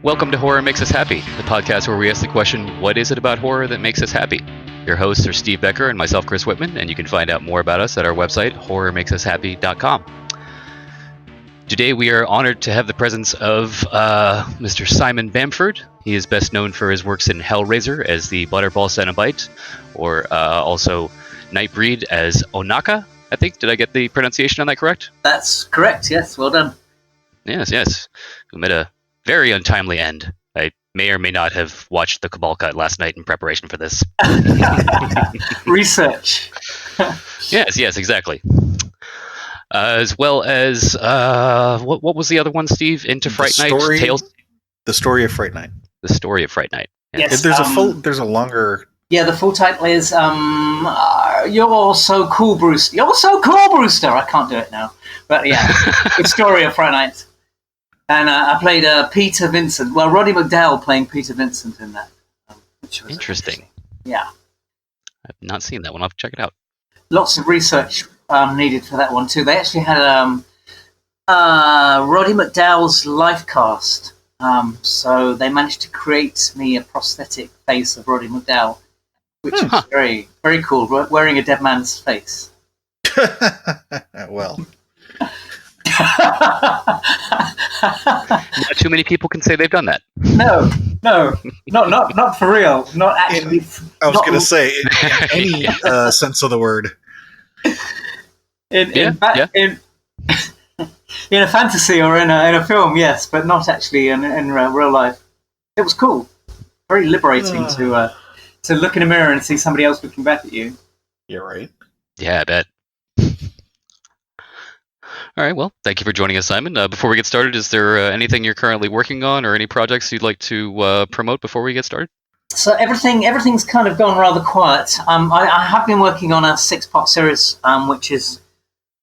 Welcome to Horror Makes Us Happy, the podcast where we ask the question, what is it about horror that makes us happy? Your hosts are Steve Becker and myself, Chris Whitman, and you can find out more about us at our website, horrormakesushappy.com. Today we are honored to have the presence of Mr. Simon Bamford. He is best known for his works in Hellraiser as the Butterball Cenobite, or also Nightbreed as Onaka, I think. Did I get the pronunciation on that correct? That's correct, yes. Well done. Yes. Who met a very untimely end. I may or may not have watched the Cabal Cut last night in preparation for this. Research. Yes, exactly. As well as what was the other one, Steve? Into Fright Night? Tales? The Story of Fright Night. The Story of Fright Night. Yeah. Yes, There's a longer. Yeah, the full title is You're So Cool, Brewster. You're So Cool, Brewster. I can't do it now, but yeah, The Story of Fright Night. And I played Peter Vincent. Well, Roddy McDowell playing Peter Vincent in that. Which was interesting. Yeah. I've not seen that one. I'll have to check it out. Lots of research needed for that one too. They actually had Roddy McDowell's life cast. So they managed to create me a prosthetic face of Roddy McDowell, which is very, very cool, wearing a dead man's face. Well. Not too many people can say they've done that. No, not for real. Not actually. I was going to say, in any sense of the word. In a fantasy or in a film, yes, but not actually in real life. It was cool. Very liberating to look in a mirror and see somebody else looking back at you. You're right. Yeah, I bet. All right, well, thank you for joining us, Simon. Before we get started, is there anything you're currently working on or any projects you'd like to promote before we get started? So everything's kind of gone rather quiet. I have been working on a 6-part series, which is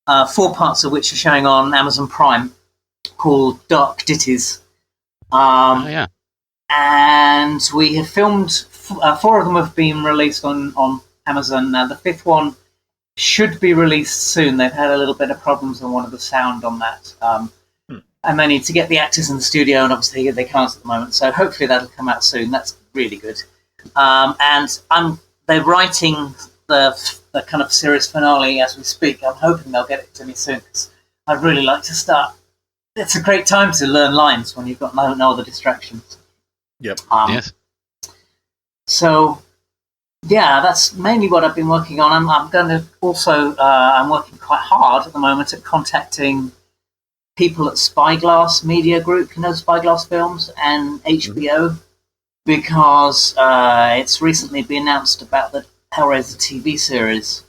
4 parts of which are showing on Amazon Prime, called Dark Ditties. Yeah. And we have filmed, 4 of them have been released on Amazon. Now the 5th one should be released soon. They've had a little bit of problems on one of the sound on that. And they need to get the actors in the studio, and obviously they can't at the moment. So hopefully that'll come out soon. That's really good. And they're writing the kind of series finale as we speak. I'm hoping they'll get it to me soon, because I'd really like to start. It's a great time to learn lines when you've got no other distractions. Yep. Yes. So, yeah, that's mainly what I've been working on. I'm going to also, I'm working quite hard at the moment at contacting people at Spyglass Media Group, Spyglass Films, and HBO, because it's recently been announced about the Hellraiser TV series.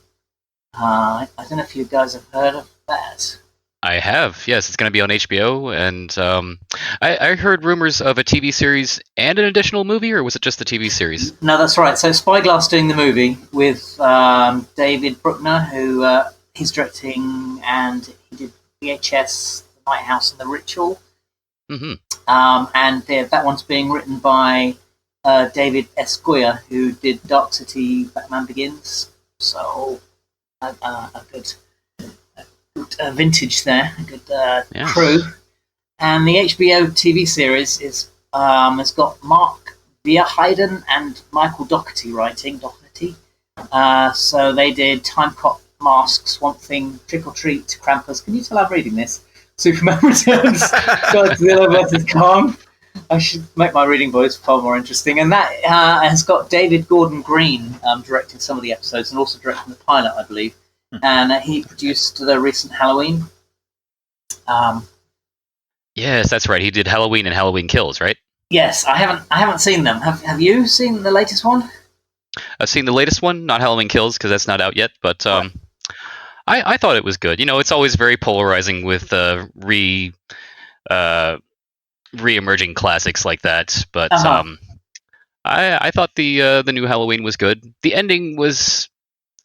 I don't know if you guys have heard of that. I have, yes. It's going to be on HBO, and I heard rumors of a TV series and an additional movie, or was it just the TV series? No, that's right. So Spyglass doing the movie with David Bruckner, who he's directing, and he did VHS, The Night House, and The Ritual. Mm-hmm. And that one's being written by David S. Goyer, who did Dark City, Batman Begins. So a good vintage there, a good crew. And the HBO TV series is has got Mark Verheiden and Michael Dougherty writing. So they did Time Cop, Mask, Swamp Thing, Trick or Treat, Krampus. Can you tell I'm reading this? Superman Returns, Godzilla vs. Kong. I should make my reading voice far more interesting. And that has got David Gordon Green directing some of the episodes and also directing the pilot, I believe. And he produced the recent Halloween. Yes, that's right. He did Halloween and Halloween Kills, right? Yes, I haven't seen them. Have you seen the latest one? I've seen the latest one, not Halloween Kills, because that's not out yet. But right. I thought it was good. It's always very polarizing with re-emerging classics like that. But I thought the new Halloween was good. The ending was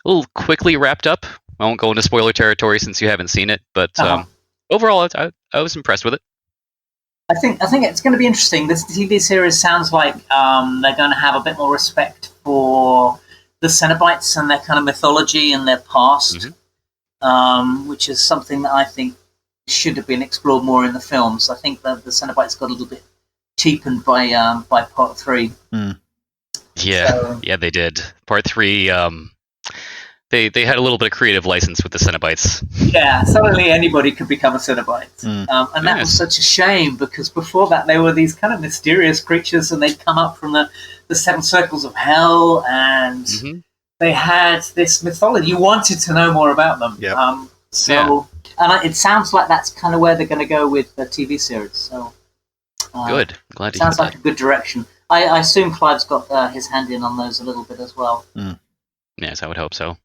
a little quickly wrapped up. I won't go into spoiler territory since you haven't seen it, but overall, I was impressed with it. I think it's going to be interesting. This TV series sounds like they're going to have a bit more respect for the Cenobites and their kind of mythology and their past, which is something that I think should have been explored more in the films. I think that the Cenobites got a little bit cheapened by Part 3. Yeah, they did. Part 3, they had a little bit of creative license with the Cenobites. Yeah, suddenly anybody could become a Cenobite. And that was such a shame, because before that they were these kind of mysterious creatures, and they'd come up from the seven circles of hell, and they had this mythology. You wanted to know more about them. And it sounds like that's kind of where they're going to go with the TV series. So good. Glad to sounds hear like a good direction. I assume Clive's got his hand in on those a little bit as well. Yes, I would hope so.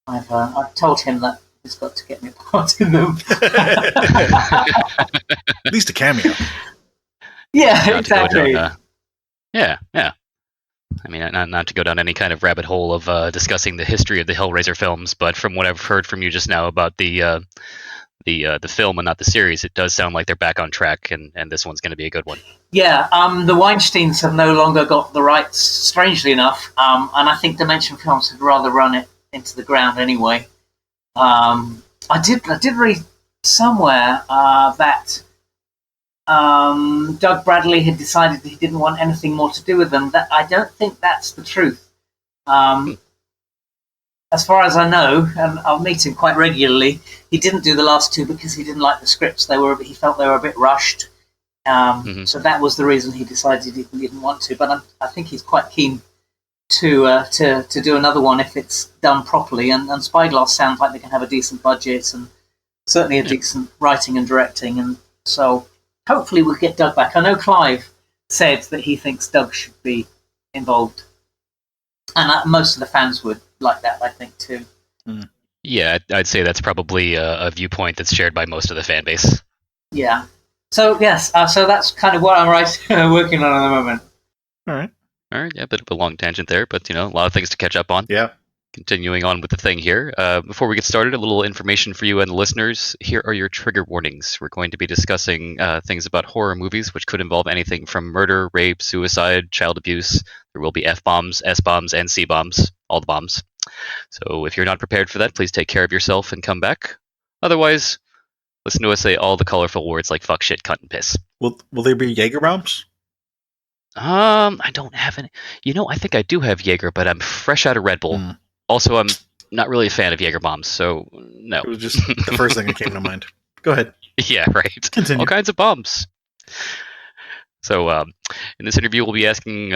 I've told him that he's got to get me a part in them. At least a cameo. Yeah, exactly. Yeah. I mean, not to go down any kind of rabbit hole of discussing the history of the Hellraiser films, but from what I've heard from you just now about the film and not the series, it does sound like they're back on track, and this one's going to be a good one. Yeah, the Weinsteins have no longer got the rights, strangely enough, and I think Dimension Films would rather run it into the ground anyway. I did read somewhere that Doug Bradley had decided that he didn't want anything more to do with them. That I don't think that's the truth. As far as I know, and I'll meet him quite regularly, he didn't do the last two because he didn't like the scripts. He felt they were a bit rushed. So that was the reason he decided he didn't want to. But I think he's quite keen to do another one if it's done properly. And Spyglass sounds like they can have a decent budget and certainly a decent writing and directing. And so hopefully we'll get Doug back. I know Clive said that he thinks Doug should be involved. And most of the fans would like that, I think, too. Yeah, I'd say that's probably a viewpoint that's shared by most of the fan base. Yeah. So, yes, so that's kind of what I'm working on at the moment. All right, yeah, a bit of a long tangent there, but, a lot of things to catch up on. Yeah. Continuing on with the thing here. Before we get started, a little information for you and the listeners. Here are your trigger warnings. We're going to be discussing things about horror movies, which could involve anything from murder, rape, suicide, child abuse. There will be F-bombs, S-bombs, and C-bombs. All the bombs. So if you're not prepared for that, please take care of yourself and come back. Otherwise, listen to us say all the colorful words like fuck, shit, cunt, and piss. Will there be Jaeger bombs? I don't have any. I think I do have Jaeger, but I'm fresh out of Red Bull. Also, I'm not really a fan of Jaeger bombs, so no. It was just the first thing that came to mind. Go ahead. Yeah, right. Continue. All kinds of bombs. So, in this interview, we'll be asking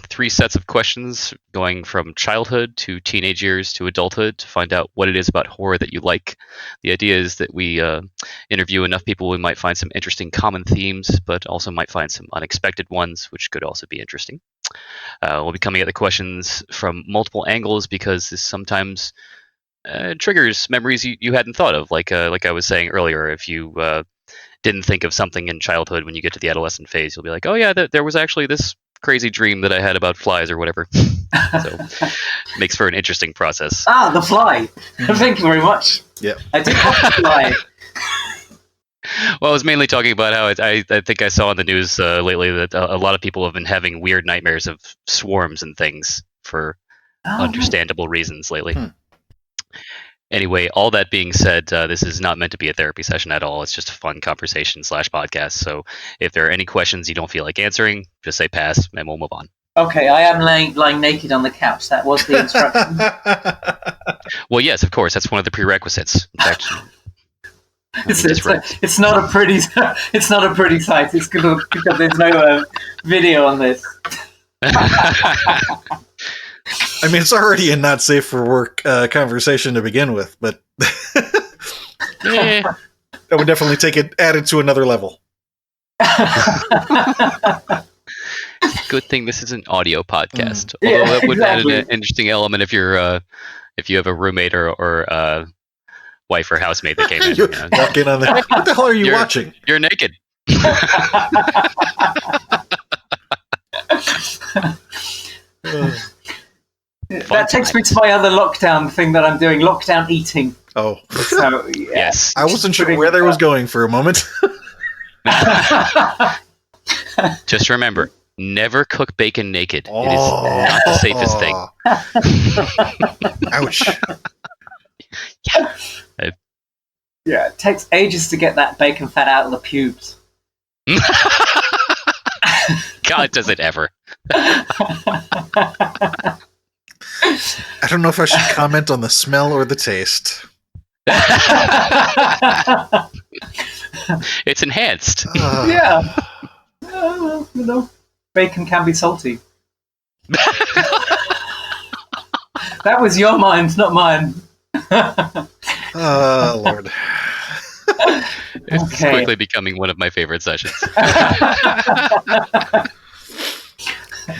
3 sets of questions, going from childhood to teenage years to adulthood, to find out what it is about horror that you like. The idea is that we interview enough people we might find some interesting common themes, but also might find some unexpected ones, which could also be interesting. We'll be coming at the questions from multiple angles because this sometimes triggers memories you hadn't thought of. Like I was saying earlier, if you didn't think of something in childhood, when you get to the adolescent phase, you'll be like, oh yeah, there was actually this crazy dream that I had about flies or whatever. So makes for an interesting process. The fly. Thank you very much. Yeah. I did have the fly. Well, I was mainly talking about how I think I saw on the news lately that a lot of people have been having weird nightmares of swarms and things for understandable reasons lately. Anyway, all that being said, this is not meant to be a therapy session at all. It's just a fun conversation / podcast. So if there are any questions you don't feel like answering, just say pass and we'll move on. Okay, I am lying naked on the couch. That was the instruction. Well, yes, of course. That's one of the prerequisites. In fact, it's not a pretty sight. It's good because there's no video on this. I mean, it's already a not safe for work conversation to begin with, but that would definitely take it added to another level. Good thing this is an audio podcast. Yeah, Although that would exactly. add an interesting element if you have a roommate or wife or housemate that came in. You walk in on the. What the hell are you watching? You're naked. That takes me to my other lockdown thing that I'm doing, lockdown eating. Oh. So, yeah. Yes. I wasn't sure where there was going for a moment. Just remember, never cook bacon naked. It is not the safest thing. Ouch. Yeah, it takes ages to get that bacon fat out of the pubes. God, does it ever? I don't know if I should comment on the smell or the taste. It's enhanced. Yeah. Bacon can be salty. That was your mind, not mine. Oh, Lord. It's quickly becoming one of my favorite sessions.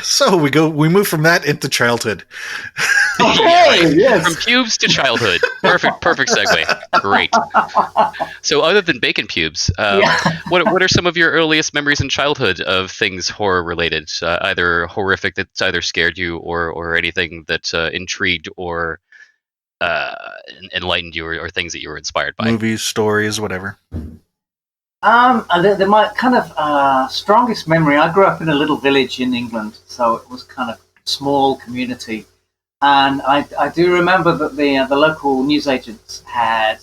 So we move from that into childhood. Yes. From pubes to childhood. Perfect segue. Great. So other than bacon pubes, what are some of your earliest memories in childhood of things horror related? Either horrific that's either scared you or anything that intrigued or enlightened you or things that you were inspired by? Movies, stories, whatever. My kind of strongest memory, I grew up in a little village in England, so it was kind of small community. And I do remember that the local newsagents had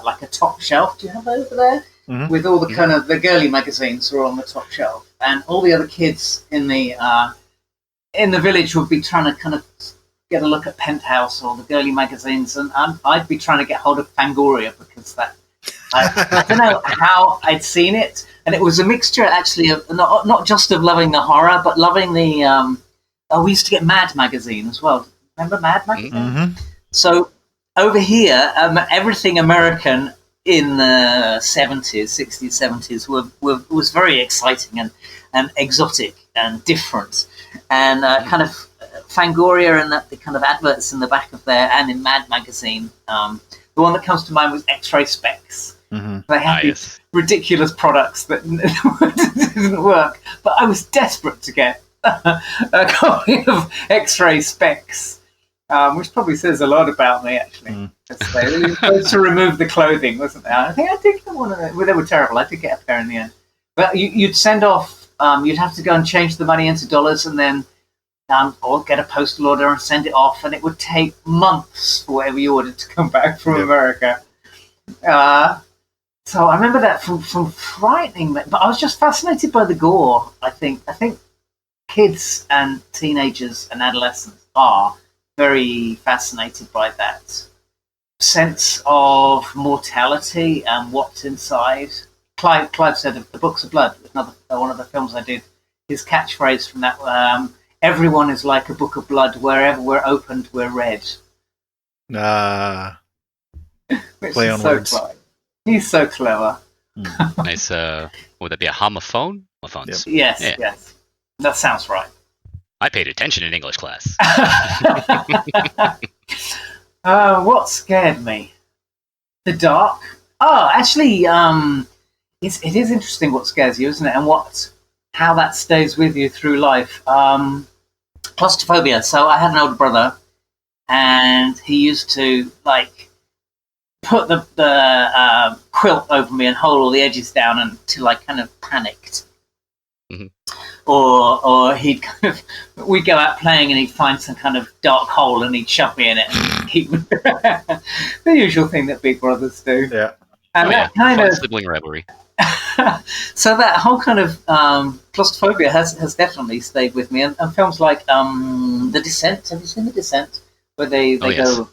like a top shelf. Do you have that over there? Mm-hmm. With all the kind of the girly magazines were on the top shelf, and all the other kids in the village would be trying to kind of get a look at Penthouse or the girly magazines, and I'd be trying to get hold of Fangoria because that I don't know how I'd seen it, and it was a mixture actually of not just of loving the horror, but loving the. We used to get Mad magazine as well. Remember Mad magazine? Mm-hmm. So over here, everything American in the 70s, 60s, 70s was very exciting and exotic and different. And kind of Fangoria and the kind of adverts in the back of there and in Mad magazine. The one that comes to mind was X-Ray Specs. Mm-hmm. They had these ridiculous products that didn't work. But I was desperate to get a copy of X-Ray Specs, which probably says a lot about me, actually. They were supposed to remove the clothing, wasn't there? I think I did get one of them. Well, they were terrible. I did get a pair in the end. But you'd send off, you'd have to go and change the money into dollars and then or get a postal order and send it off, and it would take months for whatever you ordered to come back from America. So I remember that from frightening, but I was just fascinated by the gore, I think kids and teenagers and adolescents are very fascinated by that sense of mortality and what's inside. Clive said of The Books of Blood, one of the films I did, his catchphrase from that, everyone is like a book of blood, wherever we're opened, we're read. Play on words. Clever. He's so clever. Nice. Would that be a homophone? Homophones. Yep. Yes. That sounds right. I paid attention in English class. What scared me? The dark. Oh, actually, it is interesting what scares you, isn't it? And how that stays with you through life. Claustrophobia. So I had an older brother, and he used to put the quilt over me and hold all the edges down until I kind of panicked. Mm-hmm. Or we'd go out playing and he'd find some kind of dark hole and he'd shove me in it and keep me. The usual thing that big brothers do. Yeah. And that kind fun of sibling rivalry. So that whole kind of claustrophobia has definitely stayed with me. And films like The Descent. Have you seen The Descent? Where they go.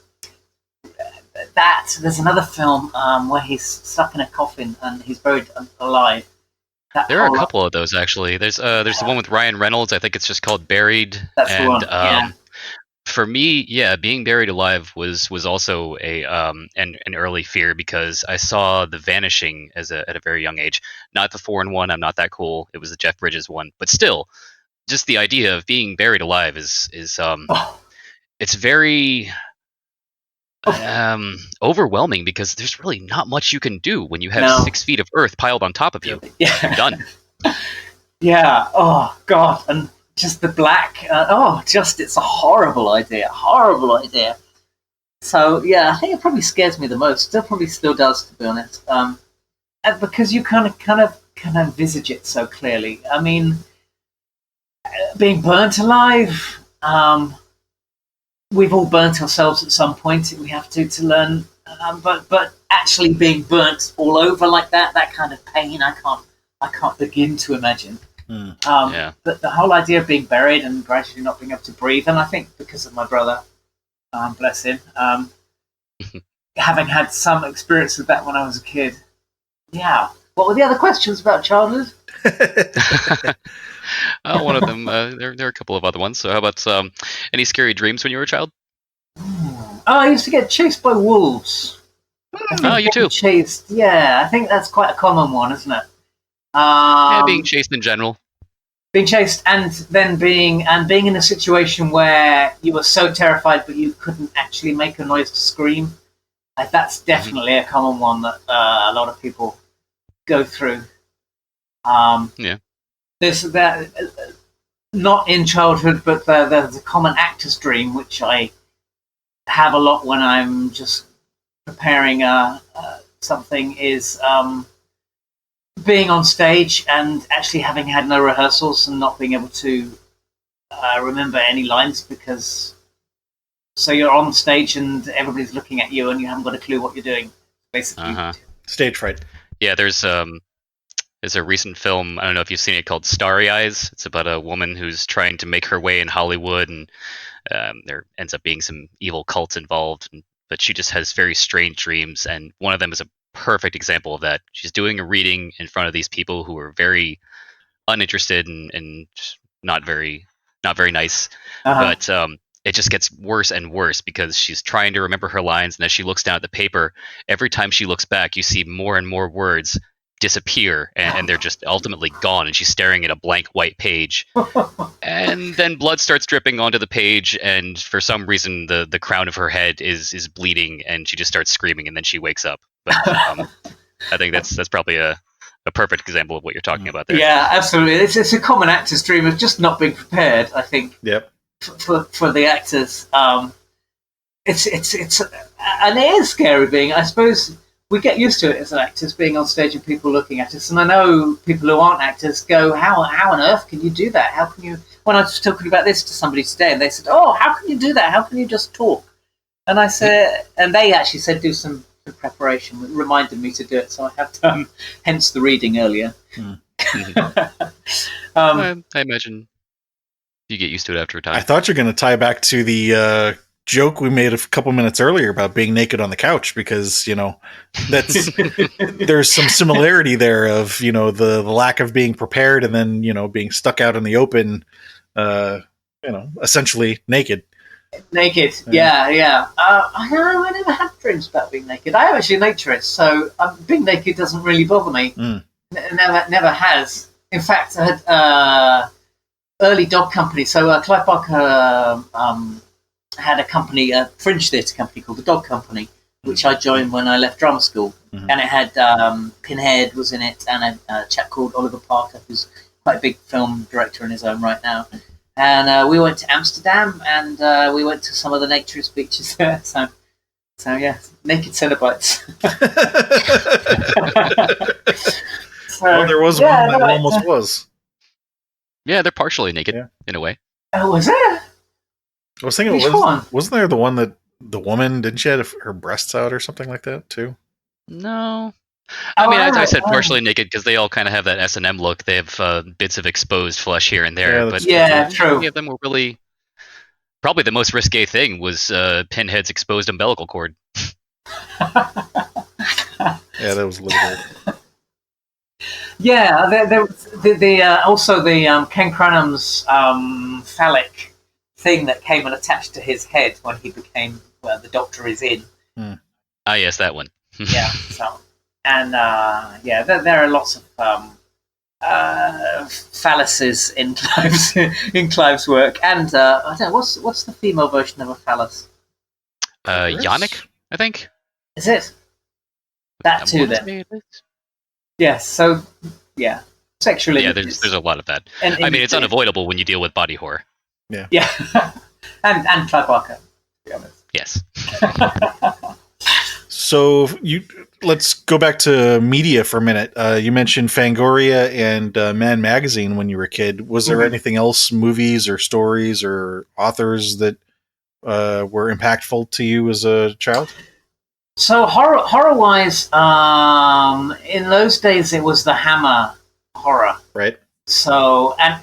There's another film where he's stuck in a coffin and he's buried alive. There are a couple of those actually. There's the one with Ryan Reynolds. I think it's just called Buried. That's the one. Yeah. For me, being buried alive was also an early fear because I saw The Vanishing at a very young age. Not the 4-in-1. I'm not that cool. It was the Jeff Bridges one, but still, just the idea of being buried alive is it's very overwhelming because there's really not much you can do when you have 6 feet of earth piled on top of you. Yeah. You're done. Yeah. Oh God. And just the black. It's a horrible idea. Horrible idea. So I think it probably scares me the most. It probably still does, to be honest. Because you kind of can envisage it so clearly. I mean, being burnt alive. We've all burnt ourselves at some point. We have to learn, but actually being burnt all over like that kind of pain, I can't begin to imagine. Yeah. The whole idea of being buried and gradually not being able to breathe, and I think because of my brother, bless him, having had some experience with that when I was a kid. Yeah. What were the other questions about childhood? One of them. There are a couple of other ones. So, how about any scary dreams when you were a child? Oh, I used to get chased by wolves. Oh, you too. Chased. Yeah, I think that's quite a common one, isn't it? Yeah, being chased in general. Being chased, and then being in a situation where you were so terrified, but you couldn't actually make a noise to scream. That's definitely a common one that a lot of people go through. Yeah. There's that, not in childhood, but there's a common actor's dream, which I have a lot when I'm just preparing something, is being on stage and actually having had no rehearsals and not being able to remember any lines, because so you're on stage and everybody's looking at you and you haven't got a clue what you're doing, basically. Stage fright. Yeah, there's a recent film, I don't know if you've seen it, called Starry Eyes. It's about a woman who's trying to make her way in Hollywood, and there ends up being some evil cults involved, but she just has very strange dreams, and one of them is a perfect example of that. She's doing a reading in front of these people who are very uninterested and not very nice, but it just gets worse and worse because she's trying to remember her lines, and as she looks down at the paper, every time she looks back, you see more and more words disappear, and they're just ultimately gone, and she's staring at a blank white page. And then blood starts dripping onto the page, and for some reason the crown of her head is bleeding, and she just starts screaming, and then she wakes up. But I think that's probably a perfect example of what you're talking about there. Yeah, absolutely. It's a common actor's dream of just not being prepared, I think. Yep. For the actors. It's and it is scary being, I suppose we get used to it as actors, being on stage and people looking at us. And I know people who aren't actors go, how on earth can you do that? How can you, when I was talking about this to somebody today, and they said, oh, how can you do that? How can you just talk? And I said, and they actually said, do some preparation. It reminded me to do it, so I have done, hence the reading earlier. I imagine you get used to it after a time. I thought you were going to tie back to the joke we made a couple minutes earlier about being naked on the couch, because that's there's some similarity there of the lack of being prepared, and then being stuck out in the open, essentially naked. Yeah. I never had dreams about being naked. I am actually a naturist, so being naked doesn't really bother me. Never has. In fact, I had early dog company. So Clive Barker had a company, a fringe theatre company called the Dog Company, which I joined when I left drama school. And it had Pinhead was in it, and a chap called Oliver Parker, who's quite a big film director in his own right now. And we went to Amsterdam, and we went to some of the naturist beaches there. So yeah, naked Cenobites. Well, there was one that almost was. Yeah, they're partially naked in a way. Oh, was there? I was thinking, wasn't there the one that the woman, didn't she have her breasts out or something like that too? No. I said partially naked because they all kind of have that S&M look. They have bits of exposed flesh here and there. True. Many of them were really... Probably the most risque thing was Pinhead's exposed umbilical cord. Yeah, that was a little bit... Yeah, there was also the Ken Cranham's phallic thing that came and attached to his head when he became the Doctor is in. Ah, yes, that one. Yeah. So, and there are lots of phalluses in Clive's work, and I don't know what's the female version of a phallus. Yannick, I think. Is it that too? Then. Yes. So, yeah, sexually. Yeah, there's a lot of that. It's unavoidable when you deal with body horror. Yeah. Yeah, and Clive Barker, to be honest. Yes. So let's go back to media for a minute. You mentioned Fangoria and Man Magazine when you were a kid. Was there anything else, movies or stories or authors that were impactful to you as a child? So horror-wise, in those days it was the Hammer horror. Right. So, and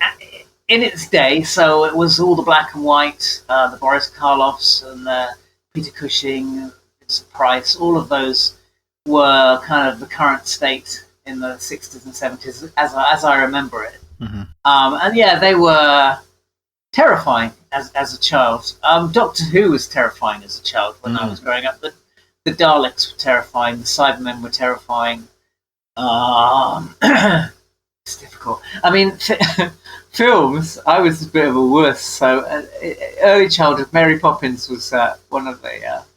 in its day, so it was all the black and white, the Boris Karloffs and the Peter Cushing, Vincent Price, all of those were kind of the current state in the 60s and 70s, as I remember it. Mm-hmm. And yeah, they were terrifying as a child. Doctor Who was terrifying as a child when I was growing up. The Daleks were terrifying. The Cybermen were terrifying. It's difficult. I mean, films. I was a bit of a wuss. So early childhood, Mary Poppins was one of the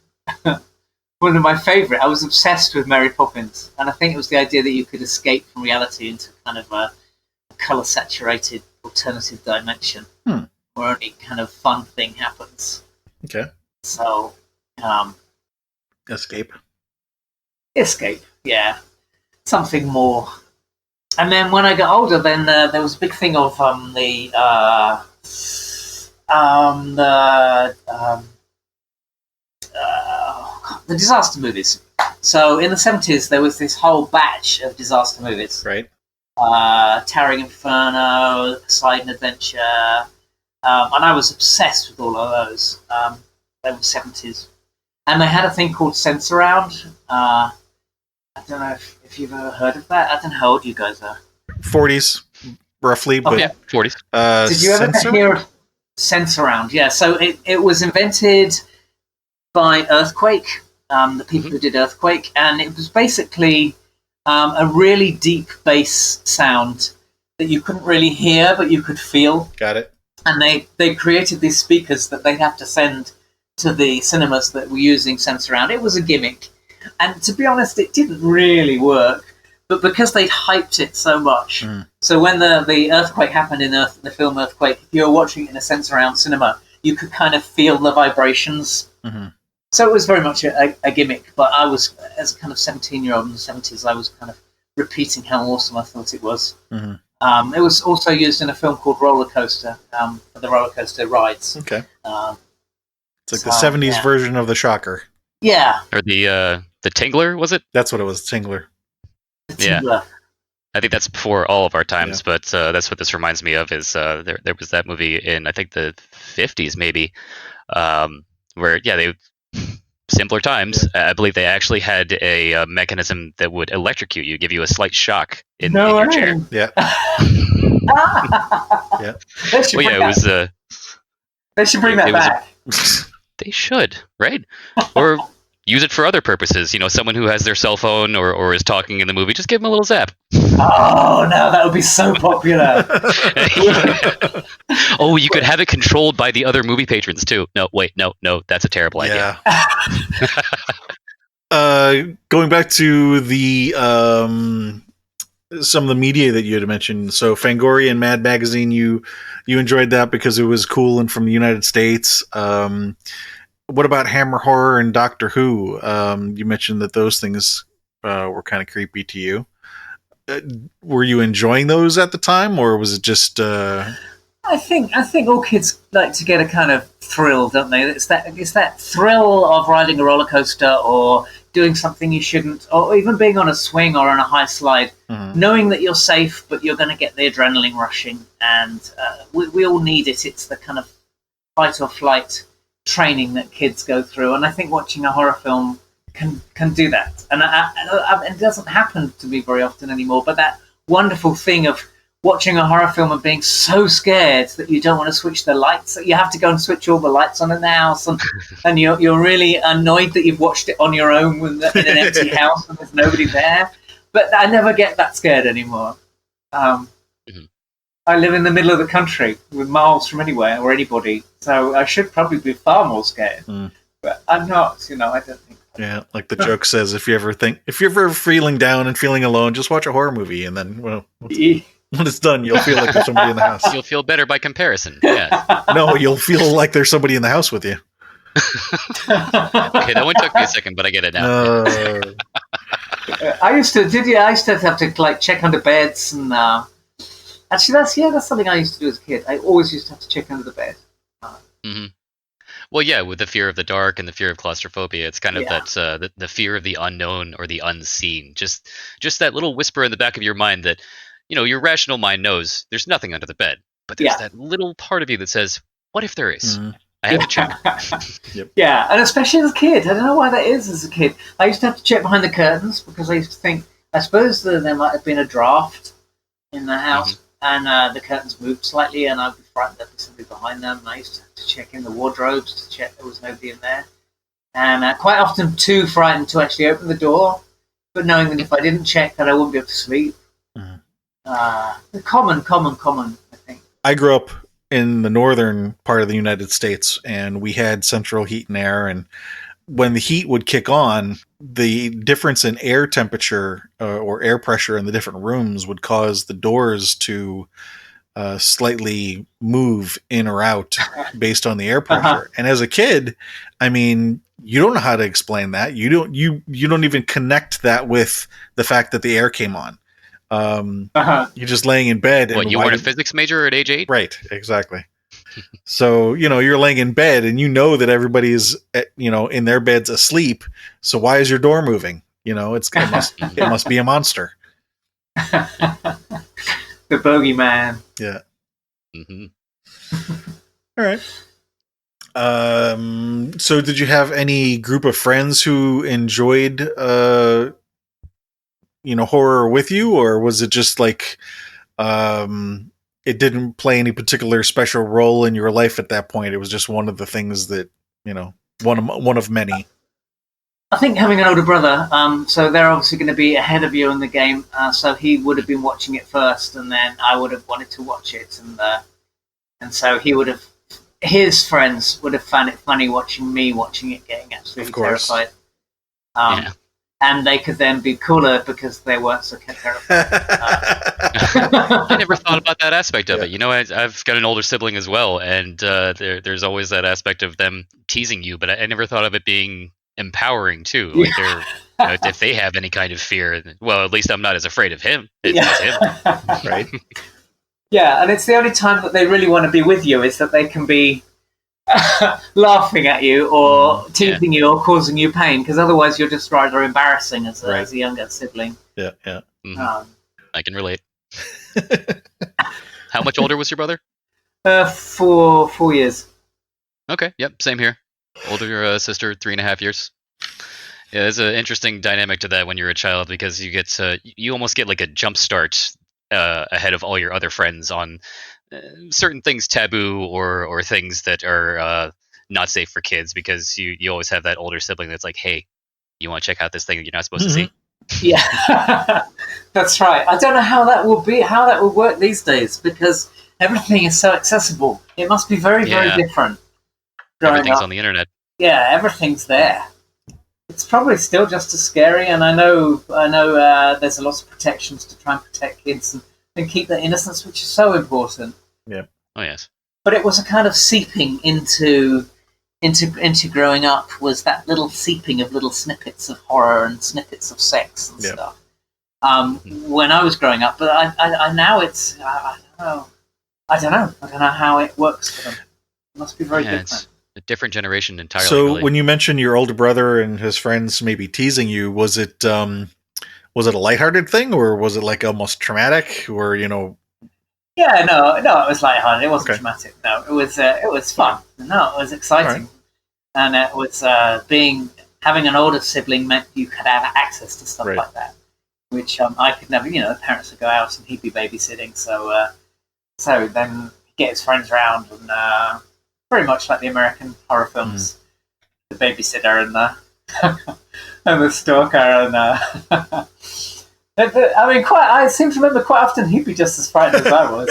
one of my favourite. I was obsessed with Mary Poppins, and I think it was the idea that you could escape from reality into kind of a colour-saturated alternative dimension where only kind of fun thing happens. Okay. So, Escape, yeah. Something more. And then when I got older, then there was a big thing of the disaster movies. So in the 70s, there was this whole batch of disaster movies. right? Towering Inferno, Poseidon Adventure, and I was obsessed with all of those. They were 70s. And they had a thing called Sensurround. I don't know if you've ever heard of that. I don't know how old you guys are. 40s, roughly. But, yeah, 40s. Did you ever hear of Sensurround? Yeah, so it was invented by Earthquake, the people who did Earthquake, and it was basically a really deep bass sound that you couldn't really hear, but you could feel. Got it. And they created these speakers that they'd have to send to the cinemas that were using Sensurround. It was a gimmick. And to be honest, it didn't really work. But because they'd hyped it so much, so when the earthquake happened in the film Earthquake, if you were watching it in a Sensurround cinema, you could kind of feel the vibrations. Mm-hmm. So it was very much a gimmick. But I was, as a kind of 17-year-old in the 70s, I was kind of repeating how awesome I thought it was. Mm-hmm. It was also used in a film called Roller Coaster, for the roller coaster rides. Okay. It's like the 70s version of the Shocker. Yeah. Or the Tingler, was it? That's what it was, Tingler. Yeah. I think that's before all of our times, but that's what this reminds me of is there was that movie in, I think, the 50s maybe, where, they simpler times. I believe they actually had a mechanism that would electrocute you, give you a slight shock in your chair. Yeah. Yeah. They should bring that back. They should, right? Or use it for other purposes. Someone who has their cell phone or is talking in the movie, just give them a little zap. Oh, no, that would be so popular. Oh, you could have it controlled by the other movie patrons, too. No, wait, no, that's a terrible idea. Going back to the some of the media that you had mentioned, so Fangoria and Mad Magazine, you enjoyed that because it was cool and from the United States. What about Hammer Horror and Doctor Who? You mentioned that those things were kind of creepy to you. Were you enjoying those at the time, or was it just? I think all kids like to get a kind of thrill, don't they? It's that thrill of riding a roller coaster or doing something you shouldn't, or even being on a swing or on a high slide, knowing that you're safe, but you're going to get the adrenaline rushing, and we all need it. It's the kind of fight or flight training that kids go through, and I think watching a horror film can do that. And it doesn't happen to me very often anymore, but that wonderful thing of watching a horror film and being so scared that you don't want to switch the lights, that you have to go and switch all the lights on in the house, and you're really annoyed that you've watched it on your own in an empty house and there's nobody there. But I never get that scared anymore. I live in the middle of the country, with miles from anywhere or anybody, so I should probably be far more scared. But I'm not, I don't think. Yeah, like the joke says, if you're ever feeling down and feeling alone, just watch a horror movie, and then when it's done, you'll feel like there's somebody in the house. You'll feel better by comparison. Yeah. No, you'll feel like there's somebody in the house with you. Okay, that one took me a second, but I get it now. I used to have to check under beds, and actually that's something I used to do as a kid. I always used to have to check under the bed. Well, yeah, with the fear of the dark and the fear of claustrophobia, it's kind of that the fear of the unknown or the unseen. Just that little whisper in the back of your mind that, your rational mind knows there's nothing under the bed, but there's that little part of you that says, what if there is? I have to check. Yeah, and especially as a kid. I don't know why that is as a kid. I used to have to check behind the curtains because I used to think, I suppose that there might have been a draft in the house and the curtains moved slightly and I'd be frightened there'd be somebody behind them. And I used to have to check in the wardrobes to check there was nobody in there. And quite often too frightened to actually open the door, but knowing that if I didn't check that I wouldn't be able to sleep. Common, I think. I grew up in the northern part of the United States, and we had central heat and air. And when the heat would kick on, the difference in air temperature or air pressure in the different rooms would cause the doors to slightly move in or out based on the air pressure. And as a kid, I mean, you don't know how to explain that. You don't even connect that with the fact that the air came on. You're just laying in bed. What, you weren't a physics major at age 8? Right, exactly. So, you're laying in bed and you know that everybody's, in their beds asleep. So why is your door moving? It must be a monster. The bogeyman. Yeah. Mm-hmm. All right. So did you have any group of friends who enjoyed, horror with you, or was it just like, it didn't play any particular special role in your life at that point? It was just one of the things that, one of many. I think having an older brother, so they're obviously going to be ahead of you in the game. So he would have been watching it first, and then I would have wanted to watch it, and so his friends would have found it funny watching me watching it, getting absolutely terrified. And they could then be cooler because they weren't so terrified. I never thought about that aspect of it. I've got an older sibling as well, and there's always that aspect of them teasing you, but I never thought of it being empowering too. Like if they have any kind of fear, well, at least I'm not as afraid of him. It's him, right? Yeah, and it's the only time that they really want to be with you is that they can be laughing at you or teasing you or causing you pain, because otherwise you're just rather embarrassing as a younger sibling. Yeah. Mm-hmm. I can relate. How much older was your brother? 4 years. Okay, yep, same here. Older sister, 3.5 years. Yeah, there's an interesting dynamic to that when you're a child, because you almost get like a jump start ahead of all your other friends on certain things taboo or things that are not safe for kids, because you always have that older sibling that's like, hey, you want to check out this thing that you're not supposed to see? Yeah, that's right. I don't know how that would work these days, because everything is so accessible. It must be very, very different. Everything's on the internet. Yeah, everything's there. It's probably still just as scary, and I know. There's a lot of protections to try and protect kids and keep their innocence, which is so important. Yeah. Oh yes. But it was a kind of seeping into growing up, was that little seeping of little snippets of horror and snippets of sex and stuff. When I was growing up, but I now it's I don't know how it works for them. It must be very different. It's a different generation entirely. So really. When you mentioned your older brother and his friends maybe teasing you, was it a lighthearted thing, or was it like almost traumatic, or Yeah, no, it was lighthearted. It wasn't traumatic. No, it was fun. No, it was exciting, and it was having an older sibling meant you could have access to stuff like that, which I could never. The parents would go out and he'd be babysitting, so then he'd get his friends round, and very much like the American horror films, the babysitter and the and the stalker and. I mean, I seem to remember quite often he'd be just as frightened as I was.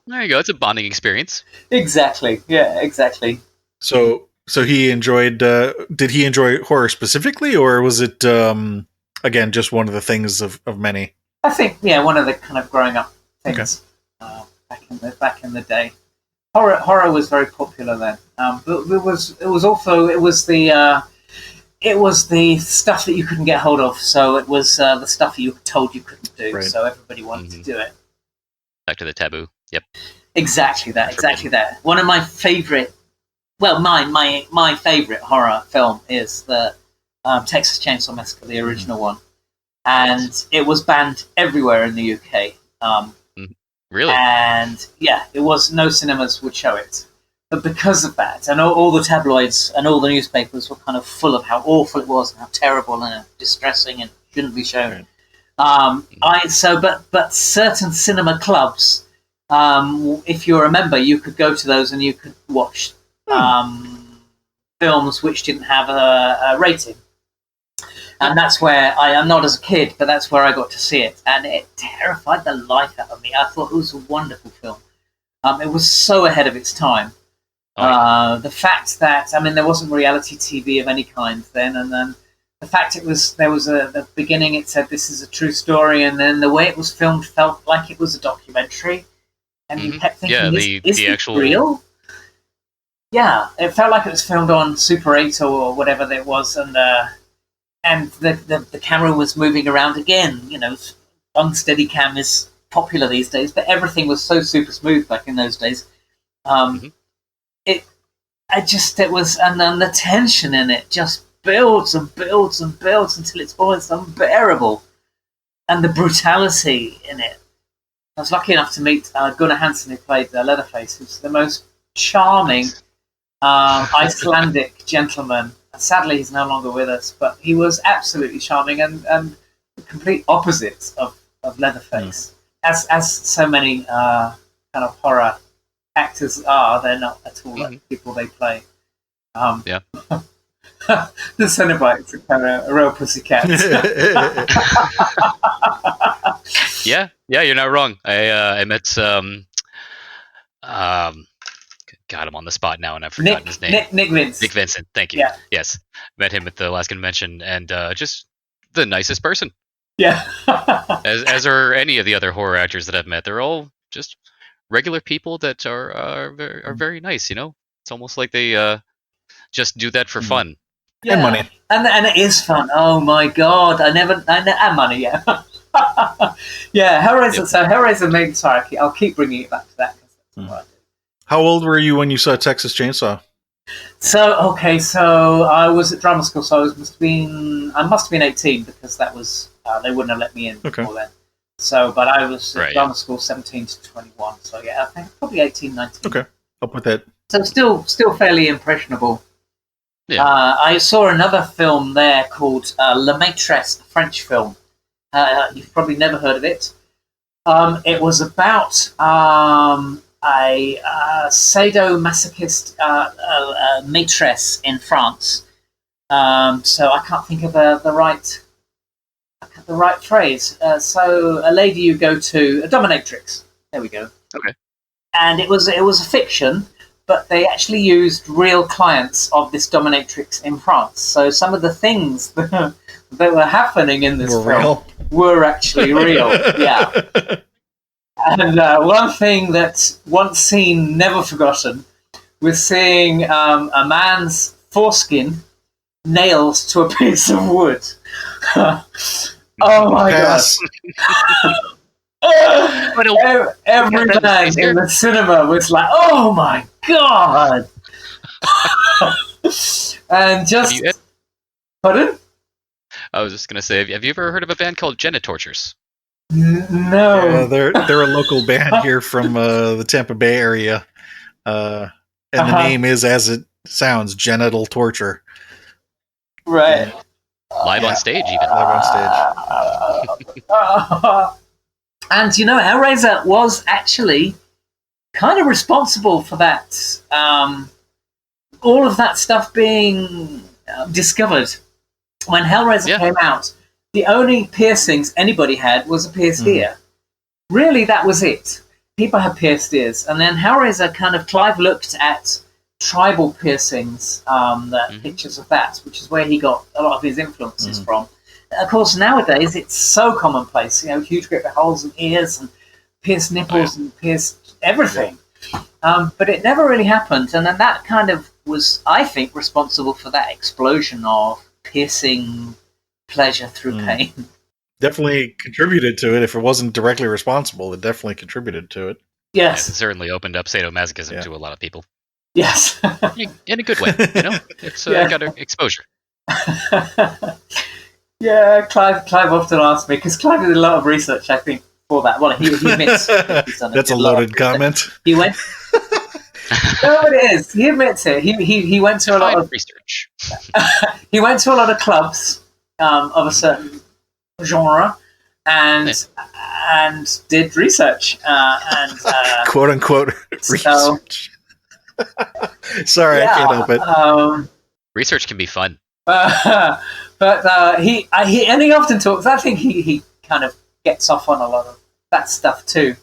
There you go. It's a bonding experience. Exactly. Yeah, exactly. So he enjoyed. Did he enjoy horror specifically, or was it again just one of the things of many? I think one of the kind of growing up things back in the day. Horror was very popular then. But it was the stuff that you couldn't get hold of, so it was the stuff you were told you couldn't do, so everybody wanted to do it. Back to the taboo. Yep. Exactly that. One of my favorite, my favorite horror film is the Texas Chainsaw Massacre, the original one. and it was banned everywhere in the UK. Really? And yeah, it was no cinemas would show it. But because of that, and all the tabloids and all the newspapers were kind of full of how awful it was and how terrible and distressing and shouldn't be shown. But certain cinema clubs, if you're a member, you could go to those and you could watch films which didn't have a rating. And that's where I'm not as a kid, but that's where I got to see it, and it terrified the life out of me. I thought it was a wonderful film. It was so ahead of its time. The fact that there wasn't reality TV of any kind then, and then the fact the beginning. It said this is a true story, and then the way it was filmed felt like it was a documentary, and you kept thinking, "Is the actual real?" Yeah, it felt like it was filmed on Super 8 or whatever it was, and the camera was moving around again. Unsteady cam is popular these days, but everything was so super smooth back in those days. And then the tension in it just builds and builds and builds until it's almost unbearable. And the brutality in it. I was lucky enough to meet Gunnar Hansen, who played Leatherface, who's the most charming Icelandic gentleman. Sadly, he's no longer with us, but he was absolutely charming and the complete opposite of Leatherface. As so many kind of horror actors are, they're not at all like the people they play. The Cenobites are kind of a real pussycat. Yeah, you're not wrong. I met God, I'm on the spot now, and I've forgotten his name. Nick Vincent. Thank you. Yeah. Yes, met him at the last convention, and just the nicest person. Yeah. as are any of the other horror actors that I've met. They're all just regular people that are very nice. It's almost like they just do that for fun. Yeah. And money. And it is fun. Oh my god! And money. Yeah. Yeah. Hellraiser. Yep. So Hellraiser made. Sorry, I'll keep bringing it back to that. How old were you when you saw Texas Chainsaw? So I was at drama school, so I must have been 18 because that was they wouldn't have let me in before then. So, but I was at drama school 17 to 21. So yeah, I think probably 18, 19. Okay, I'll put that. So still fairly impressionable. Yeah. I saw another film there called La Maîtresse, a French film. You've probably never heard of it. It was about a sadomasochist maîtresse in France. So I can't think of the right phrase. So a lady you go to, a dominatrix. There we go. Okay. And it was a fiction, but they actually used real clients of this dominatrix in France. So some of the things that were happening in this film were actually real. Yeah. And one thing that once seen, never forgotten, was seeing a man's foreskin nailed to a piece of wood. Oh my god! Every man in the cinema was like, "Oh my god!" And just pardon? I was just gonna say, have you ever heard of a band called Genitortures? No. They're a local band here from the Tampa Bay area, and the name is as it sounds, genital torture. Right. Live on stage, even. Live on stage. And Hellraiser was actually kind of responsible for that. All of that stuff being discovered when Hellraiser came out. The only piercings anybody had was a pierced ear. Really, that was it. People had pierced ears. And then Hellraiser Clive looked at tribal piercings, pictures of that, which is where he got a lot of his influences from. Of course, nowadays, it's so commonplace. Huge great big holes in ears and pierced nipples and pierced everything. But it never really happened. And then that kind of was, I think, responsible for that explosion of piercing pleasure through pain. Definitely contributed to it. If it wasn't directly responsible, it definitely contributed to it. Yes. It certainly opened up sadomasochism to a lot of people. Yes. In a good way, It's got exposure. Yeah, Clive often asks me, because Clive did a lot of research, I think, for that. Well, he admits that he's done That's a did lot loaded of research. comment. He went. No, it is. He admits it. He went to a lot of research. he went to a lot of clubs of a certain genre, and did research Quote unquote research. Sorry, I can't help it. Research can be fun. But he often talks. I think he kind of gets off on a lot of that stuff too.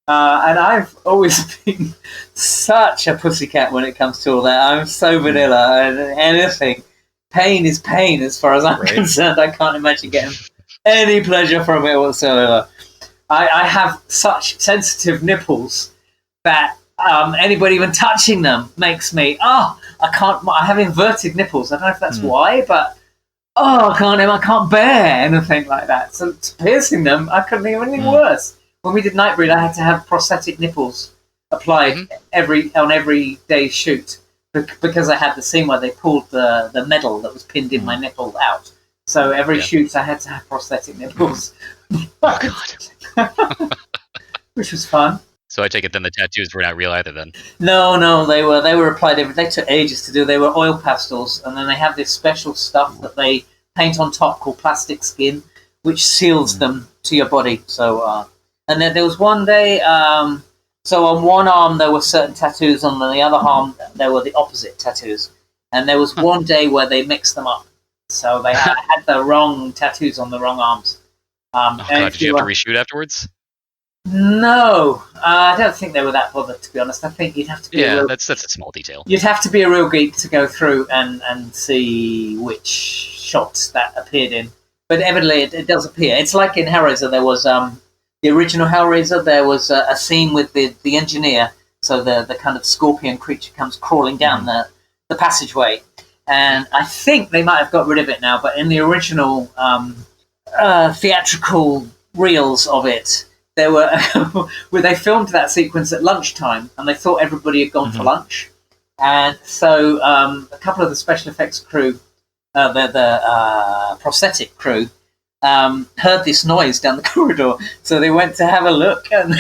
And I've always been such a pussycat when it comes to all that. I'm so vanilla, and anything. Pain is pain as far as I'm concerned. I can't imagine getting any pleasure from it whatsoever. I have such sensitive nipples that anybody even touching them makes me, I have inverted nipples. I don't know if that's why, but I can't bear anything like that. So piercing them, I couldn't think of anything worse. When we did Nightbreed, I had to have prosthetic nipples applied on every day's shoot because I had the scene where they pulled the medal that was pinned in my nipple out. So every shoot, I had to have prosthetic nipples. Oh, God. Which was fun. So I take it then the tattoos were not real either then? No, they were applied. They took ages to do. They were oil pastels, and then they have this special stuff that they paint on top called plastic skin, which seals them to your body. So, and then there was one day. So on one arm there were certain tattoos, on the other arm there were the opposite tattoos, and there was one day where they mixed them up. So they had the wrong tattoos on the wrong arms. God, did you have to reshoot afterwards? No, I don't think they were that bothered, to be honest. I think you'd have to be that's a small detail. You'd have to be a real geek to go through and see which shots that appeared in. But evidently it does appear. It's like in Hellraiser, there was the original Hellraiser, there was a scene with the engineer, so the kind of scorpion creature comes crawling down the passageway. And I think they might have got rid of it now, but in the original theatrical reels of it, there were where they filmed that sequence at lunchtime, and they thought everybody had gone for lunch, and so a couple of the special effects crew, the prosthetic crew, heard this noise down the corridor, so they went to have a look, and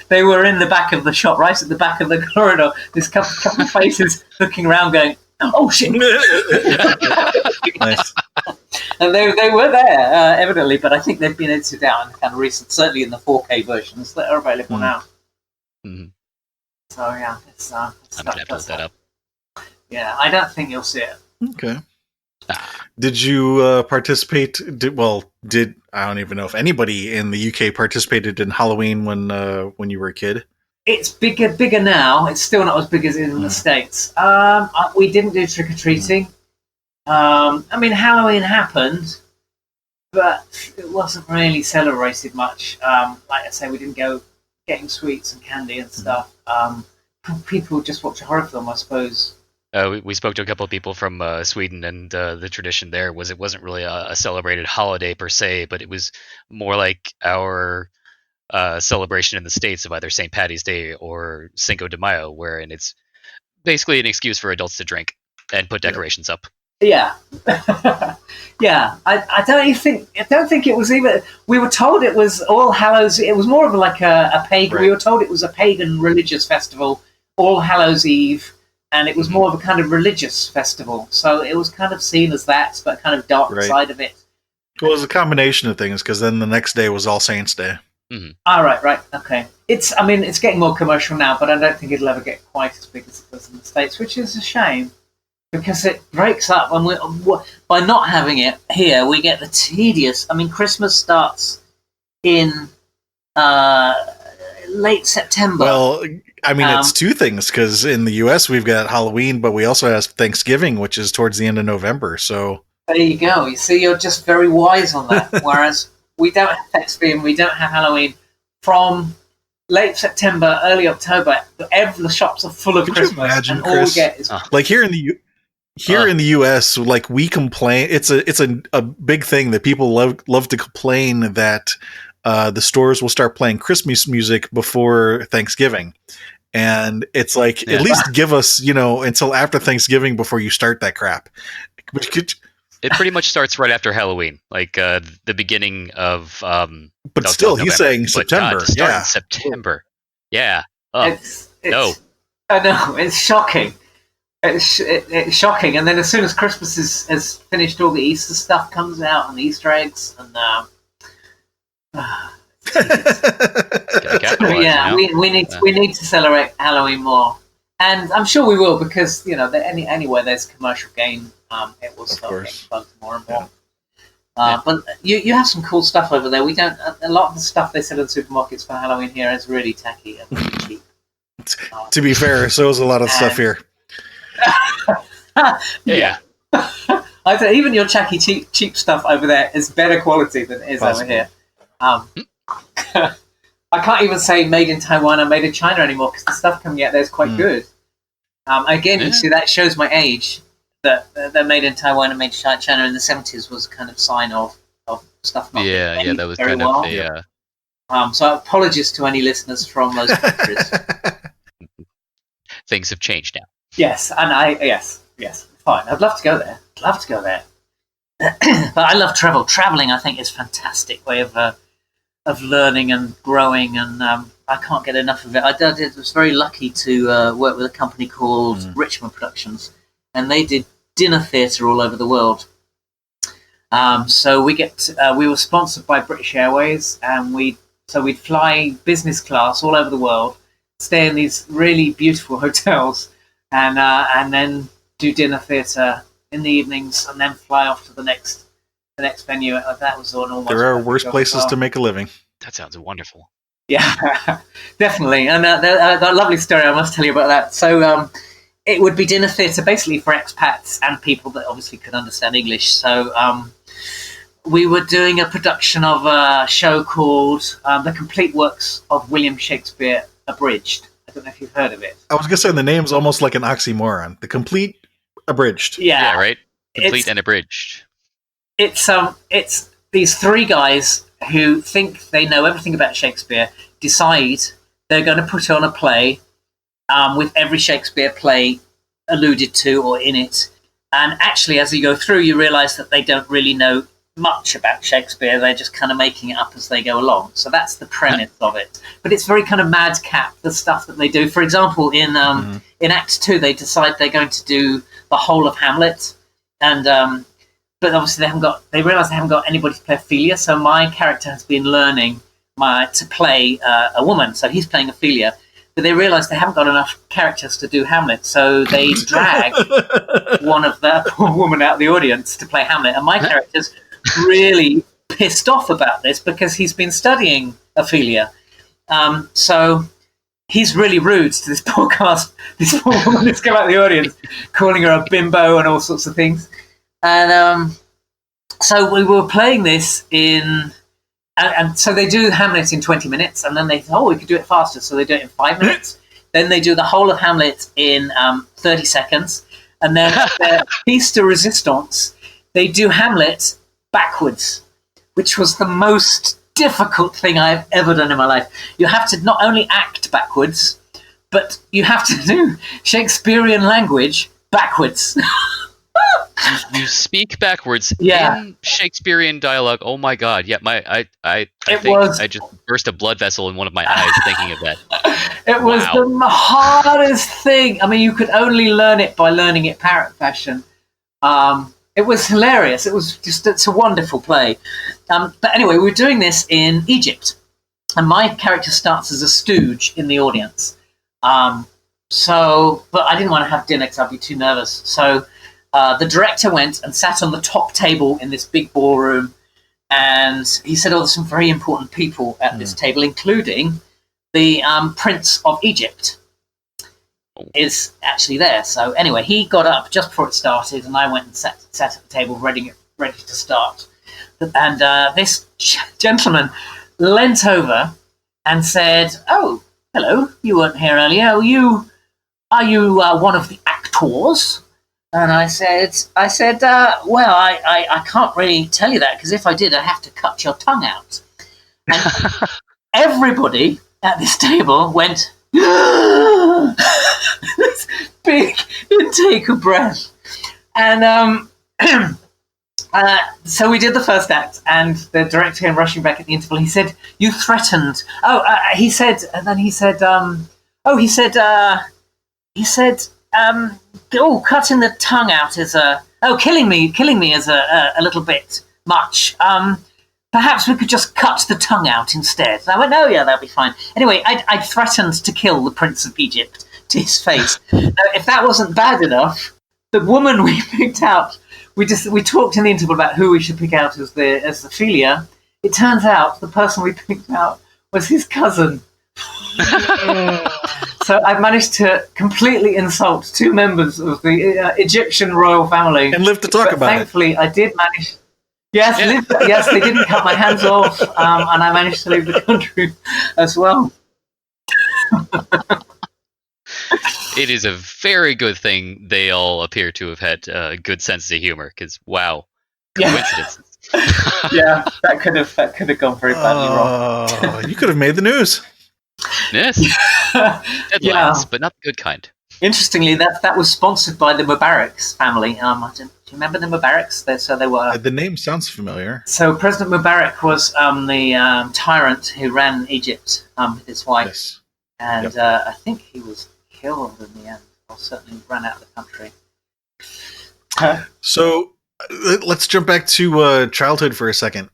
they were in the back of the shot, right at the back of the corridor. This couple of faces looking around, going, "Oh shit!" Nice. And they were there, evidently, but I think they've been edited out in kind of recent, certainly in the 4K versions that are available now. Mm-hmm. So yeah, it's I'm gonna have to look that up. Yeah, I don't think you'll see it. Okay. Did you participate? Did I don't even know if anybody in the UK participated in Halloween when you were a kid? It's bigger now. It's still not as big as in the States. We didn't do trick or treating. I mean, Halloween happened, but it wasn't really celebrated much. Like I say, we didn't go getting sweets and candy and stuff. People just watch a horror film, I suppose. We spoke to a couple of people from Sweden, and the tradition there was it wasn't really a celebrated holiday per se, but it was more like our celebration in the States of either St. Patty's Day or Cinco de Mayo, wherein it's basically an excuse for adults to drink and put decorations up. Yeah, yeah. I don't think it was even. We were told it was All Hallows. It was more of like a pagan. Right. We were told it was a pagan religious festival, All Hallows Eve, and it was more of a kind of religious festival. So it was kind of seen as that, but kind of dark side of it. Well, it was a combination of things, because then the next day was All Saints Day. Mm-hmm. All right, okay. It's getting more commercial now, but I don't think it'll ever get quite as big as it does in the States, which is a shame. Because it breaks up, and by not having it here, we get the tedious. I mean, Christmas starts in late September. Well, I mean, it's two things, because in the U.S. we've got Halloween, but we also have Thanksgiving, which is towards the end of November. So there you go. You see, you're just very wise on that. Whereas we don't have Thanksgiving, we don't have Halloween from late September, early October. The shops are full of Christmas, imagine, and all we get is like here in the U.S., like we complain, it's a big thing that people love to complain that the stores will start playing Christmas music before Thanksgiving, and it's like at least give us until after Thanksgiving before you start that crap. it pretty much starts right after Halloween, like the beginning of. But still, he's saying but September. God, to start Yeah. in September. Yeah. It's No. I know, it's shocking. It's shocking, and then as soon as Christmas has finished, all the Easter stuff comes out and the Easter eggs, and Gotta capitalize, yeah, you know? we need to celebrate Halloween more, and I'm sure we will because anywhere there's commercial gain, it will start getting plugged more and more. But you have some cool stuff over there. We don't. A lot of the stuff they sell in supermarkets for Halloween here is really tacky and really cheap. To be fair, so is a lot of stuff here. Yeah. I say even your tacky cheap stuff over there is better quality than it is over here. I can't even say made in Taiwan or made in China anymore because the stuff coming out there is quite good. Again, you see, that shows my age. That they're made in Taiwan and made in China in the 70s was a kind of sign of stuff not Yeah, that was very kind well. of a... So apologies to any listeners from those countries. Things have changed now. Yes, and yes, fine. I'd love to go there. But I love travel. Traveling, I think, is a fantastic way of learning and growing, and I can't get enough of it. I was very lucky to work with a company called Richmond Productions, and they did dinner theatre all over the world. So we were sponsored by British Airways, and we'd fly business class all over the world, stay in these really beautiful hotels, and then do dinner theatre in the evenings, and then fly off to the next venue. That was an almost. There are worse places to make a living. That sounds wonderful. Yeah, definitely. And that lovely story, I must tell you about that. So it would be dinner theatre basically for expats and people that obviously could understand English. So we were doing a production of a show called The Complete Works of William Shakespeare Abridged. I don't know if you've heard of it. I was going to say the name's almost like an oxymoron. The Complete Abridged. Yeah, right? Complete and abridged. It's these three guys who think they know everything about Shakespeare, decide they're going to put on a play with every Shakespeare play alluded to or in it. And actually, as you go through, you realise that they don't really know much about Shakespeare. They're just kind of making it up as they go along. So that's the premise of it. But it's very kind of madcap, the stuff that they do. For example, in Act 2, they decide they're going to do the whole of Hamlet. And but obviously they realise they haven't got anybody to play Ophelia. So my character has been learning to play a woman. So he's playing Ophelia. But they realise they haven't got enough characters to do Hamlet, so they drag one of the poor woman out of the audience to play Hamlet. And my character's really pissed off about this because he's been studying Ophelia. So he's really rude to this poor cast, this poor woman that's come out of the audience, calling her a bimbo and all sorts of things. And so we were playing this in... And so they do Hamlet in 20 minutes, and then they thought, we could do it faster, so they do it in 5 minutes. Then they do the whole of Hamlet in 30 seconds. And then their piece de resistance, they do Hamlet backwards, which was the most difficult thing I've ever done in my life. You have to not only act backwards, but you have to do Shakespearean language backwards. You speak backwards Yeah. in Shakespearean dialogue. Oh my God! Yeah, I just burst a blood vessel in one of my eyes thinking of that. It was the hardest thing. I mean, you could only learn it by learning it parrot fashion. It was hilarious. It's a wonderful play. But anyway, we're doing this in Egypt, and my character starts as a stooge in the audience. But I didn't want to have dinner because I'd be too nervous. So. The director went and sat on the top table in this big ballroom, and he said, there's some very important people at this table, including the Prince of Egypt is actually there. So anyway, he got up just before it started, and I went and sat at the table ready to start. And this gentleman leant over and said, "Oh, hello, you weren't here earlier. Are you one of the actors?" And I said, well, I can't really tell you that because if I did, I'd have to cut your tongue out. And everybody at this table went, this big intake of breath. And So we did the first act, and the director came rushing back at the interval. He said, "You threatened." He said, and then he said, cutting the tongue out is killing me is a little bit much. Perhaps we could just cut the tongue out instead. And I went, "Oh yeah, that'll be fine." Anyway, I threatened to kill the Prince of Egypt to his face. Now, if that wasn't bad enough, the woman we picked out, we talked in the interval about who we should pick out as the Ophelia. It turns out the person we picked out was his cousin. So I managed to completely insult two members of the Egyptian royal family, and live to talk about thankfully, it. Thankfully, I did manage. Yes, yes, they didn't cut my hands off, and I managed to leave the country as well. It is a very good thing they all appear to have had a good sense of humor, because wow, coincidences. Yeah, that could have gone very badly wrong. You could have made the news. Yes, headlines, but not the good kind. Interestingly, that was sponsored by the Mubarak's family. Do you remember the Mubarak's? They were. The name sounds familiar. So President Mubarak was the tyrant who ran Egypt with his wife, Yes. And I think he was killed in the end, or certainly ran out of the country. So let's jump back to childhood for a second.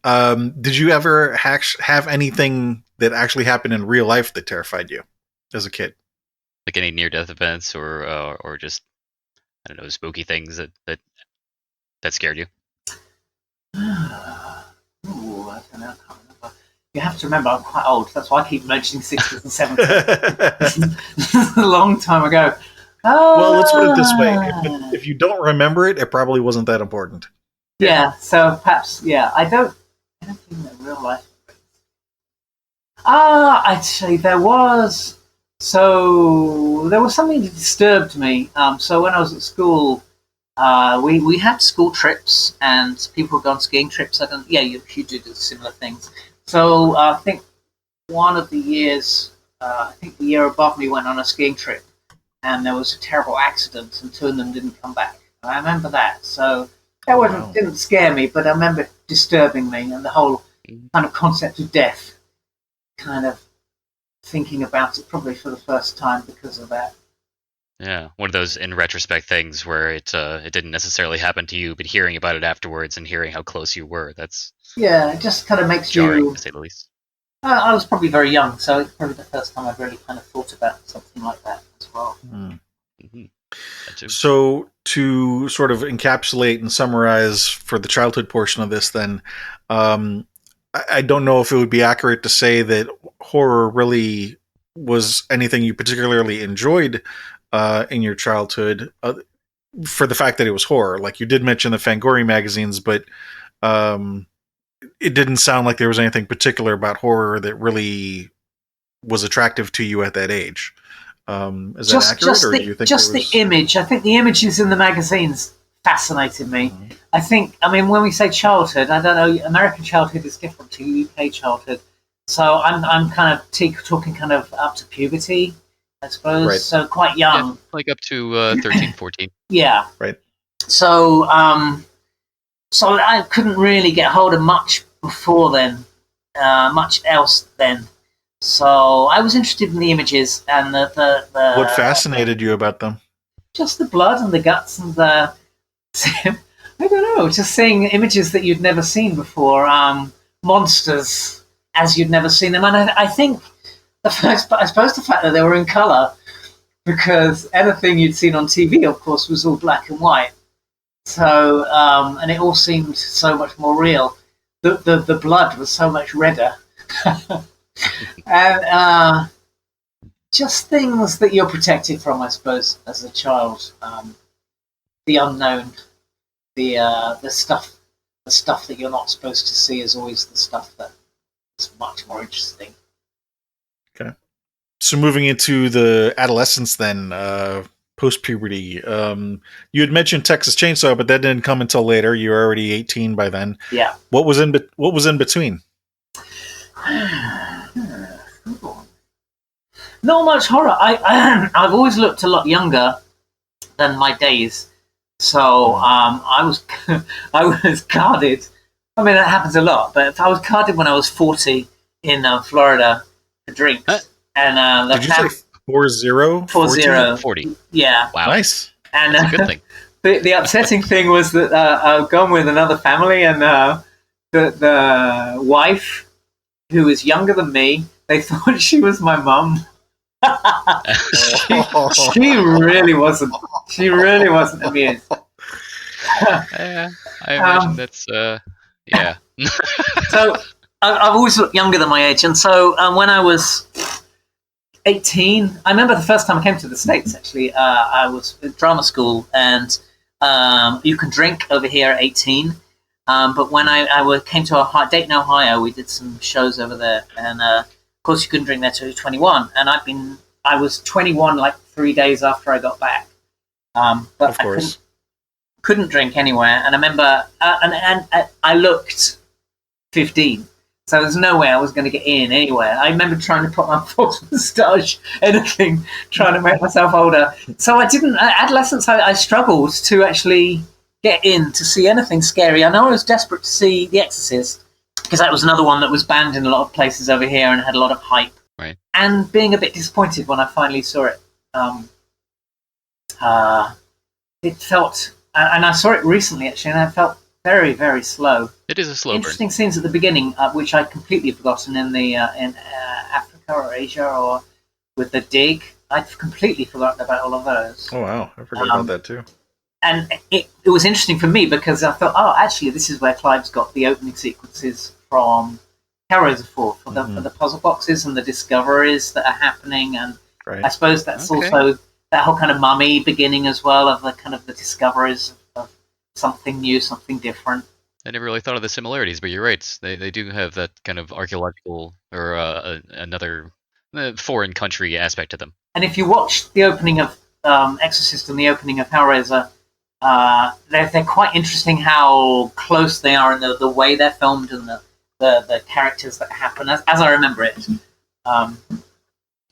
Did you ever have anything that actually happened in real life that terrified you as a kid? Like any near-death events, or just, I don't know, spooky things that scared you? Ooh, I don't know. I can't remember. You have to remember, I'm quite old. That's why I keep mentioning 60s and 70s. This is a long time ago. Well, let's put it this way: if you don't remember it, it probably wasn't that important. Yeah. So perhaps, yeah. I don't think that real life. Actually, there was something that disturbed me. So when I was at school, we had school trips, and people would go on skiing trips. You did similar things. So I think one of the years, the year above me, went on a skiing trip, and there was a terrible accident, and two of them didn't come back. And I remember that. So that didn't scare me, but I remember it disturbing me, and the whole kind of concept of death, kind of thinking about it probably for the first time because of that. Yeah, one of those in retrospect things where it didn't necessarily happen to you, but hearing about it afterwards and hearing how close you were, that's it just kind of makes jarring, you. to say the least. I was probably very young, so it's probably the first time I've really kind of thought about something like that as well. Mm-hmm. So to sort of encapsulate and summarize for the childhood portion of this, then, I don't know if it would be accurate to say that horror really was anything you particularly enjoyed in your childhood, for the fact that it was horror. Like, you did mention the Fangoria magazines, but it didn't sound like there was anything particular about horror that really was attractive to you at that age. Is that accurate, or do you think the image? I think the images in the magazines fascinated me. Mm-hmm. When we say childhood, I don't know, American childhood is different to UK childhood. So I'm kind of talking kind of up to puberty, I suppose. Right. So quite young. Yeah, like up to 13, 14. Yeah. Right. So so I couldn't really get hold of much before then, much else then. So I was interested in the images and the What fascinated you about them? Just the blood and the guts and the... I don't know, just seeing images that you'd never seen before, monsters as you'd never seen them. And I think, I suppose the fact that they were in colour, because anything you'd seen on TV, of course, was all black and white. So, and it all seemed so much more real. The blood was so much redder. And just things that you're protected from, I suppose, as a child. The unknown, the stuff that you're not supposed to see is always the stuff that is much more interesting. Okay. So moving into the adolescence then, post-puberty, you had mentioned Texas Chainsaw, but that didn't come until later. You were already 18 by then. Yeah. What was in between? Not much horror. I've always looked a lot younger than my days. So I was I was carded. I mean, that happens a lot, but I was carded when I was 40 in Florida for drinks. Huh? And Did you say 40? 40? 40. Yeah. Wow. Nice. And That's a good thing. the upsetting thing was that I'd gone with another family, and the wife, who was younger than me, they thought she was my mum. She really wasn't. She really wasn't amused. Yeah, I imagine that's yeah. So I've always looked younger than my age, and so when I was 18, I remember the first time I came to the States. Actually, I was at drama school, and you can drink over here at 18. But when I came to Dayton, Ohio, we did some shows over there, and of course you couldn't drink there till you're 21. And I was 21 like 3 days after I got back. But Of course. I couldn't drink anywhere. And I remember, and I looked 15. So there's no way I was going to get in anywhere. I remember trying to put my false moustache, anything, trying to make myself older. So I didn't. Adolescence, I struggled to actually get in to see anything scary. I know I was desperate to see The Exorcist, because that was another one that was banned in a lot of places over here and had a lot of hype. Right. And being a bit disappointed when I finally saw it. It felt, and I saw it recently actually, and I felt very, very slow. It is a slow burn. Interesting scenes at the beginning, which I'd completely forgotten in the in Africa or Asia or with the dig. I'd completely forgotten about all of those. Oh, wow. I forgot about that, too. And it was interesting for me because I thought, oh, actually, this is where Clive's got the opening sequences from Hellraiser 4 for the puzzle boxes and the discoveries that are happening. And Right. I suppose that's also that whole kind of mummy beginning as well, of the kind of the discoveries of something new, something different. I never really thought of the similarities, but you're right. They do have that kind of archaeological or another foreign country aspect to them. And if you watch the opening of Exorcist and the opening of Hellraiser, they're quite interesting how close they are in the way they're filmed and the characters that happen. As I remember it,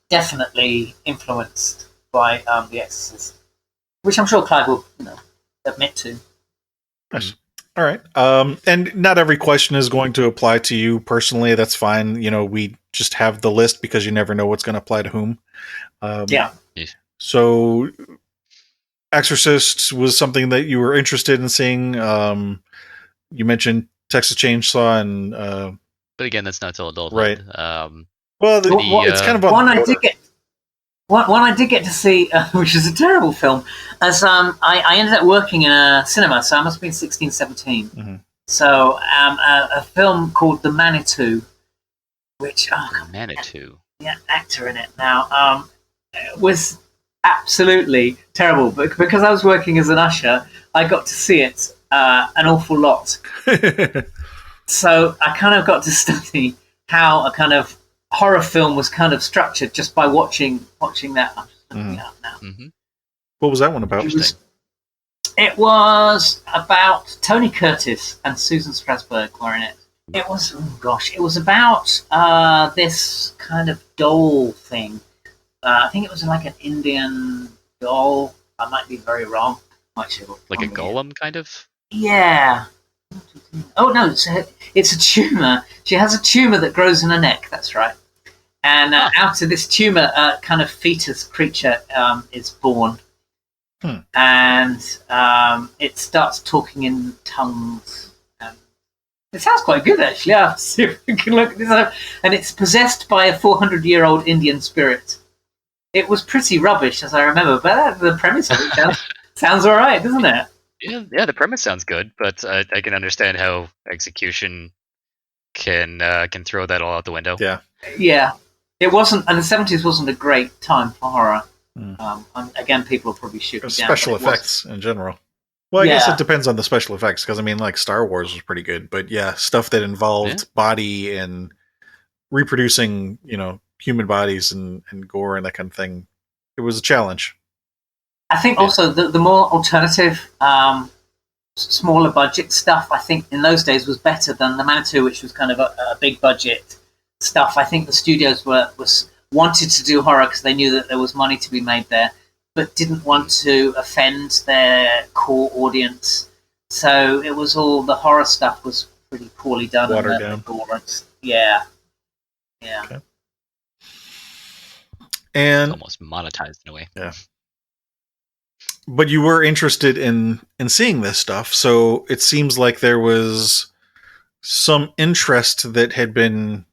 definitely influenced by The Exorcist, which I'm sure Clive will admit to. Nice. All right. And not every question is going to apply to you personally. That's fine. We just have the list because you never know what's going to apply to whom. Yeah. So Exorcist was something that you were interested in seeing. You mentioned Texas Chainsaw and but again, that's not till adulthood. Right. It's kind of one I did get. One I did get to see, which is a terrible film, as I ended up working in a cinema, so I must have been 16, 17. Mm-hmm. So a film called The Manitou, which Manitou. Yeah, actor in it now. Was absolutely terrible, but because I was working as an usher, I got to see it an awful lot. So I kind of got to study how a kind of horror film was kind of structured just by watching that. I'm just looking it up now. Mm-hmm. What was that one about? It was about Tony Curtis and Susan Strasberg were in it. It was about this kind of doll thing. I think it was like an Indian doll. I might be very wrong. Like a golem, kind of? Yeah. Oh, no, it's a tumor. She has a tumor that grows in her neck, that's right. And out of this tumor, kind of fetus creature is born. And it starts talking in tongues. It sounds quite good, actually. I'll see if we can look this up. And it's possessed by a 400-year-old Indian spirit. It was pretty rubbish, as I remember, but the premise of it sounds all right, doesn't it? Yeah, the premise sounds good, but I can understand how execution can throw that all out the window. Yeah. It wasn't, and the 70s wasn't a great time for horror. Again, people will probably shoot me down. Special effects in general. Well, I guess it depends on the special effects, because, I mean, like, Star Wars was pretty good, but yeah, stuff that involved body and reproducing, human bodies and gore and that kind of thing, it was a challenge. I think also the more alternative, smaller budget stuff, I think in those days was better than the Manitou, which was kind of a big budget stuff. I think the studios wanted to do horror because they knew that there was money to be made there. but didn't want to offend their core audience. So it was all the horror stuff was pretty poorly done. Watered down. Yeah. It's Okay. And almost monetized in a way. yeah. But you were interested in seeing this stuff, so it seems like there was some interest that had been,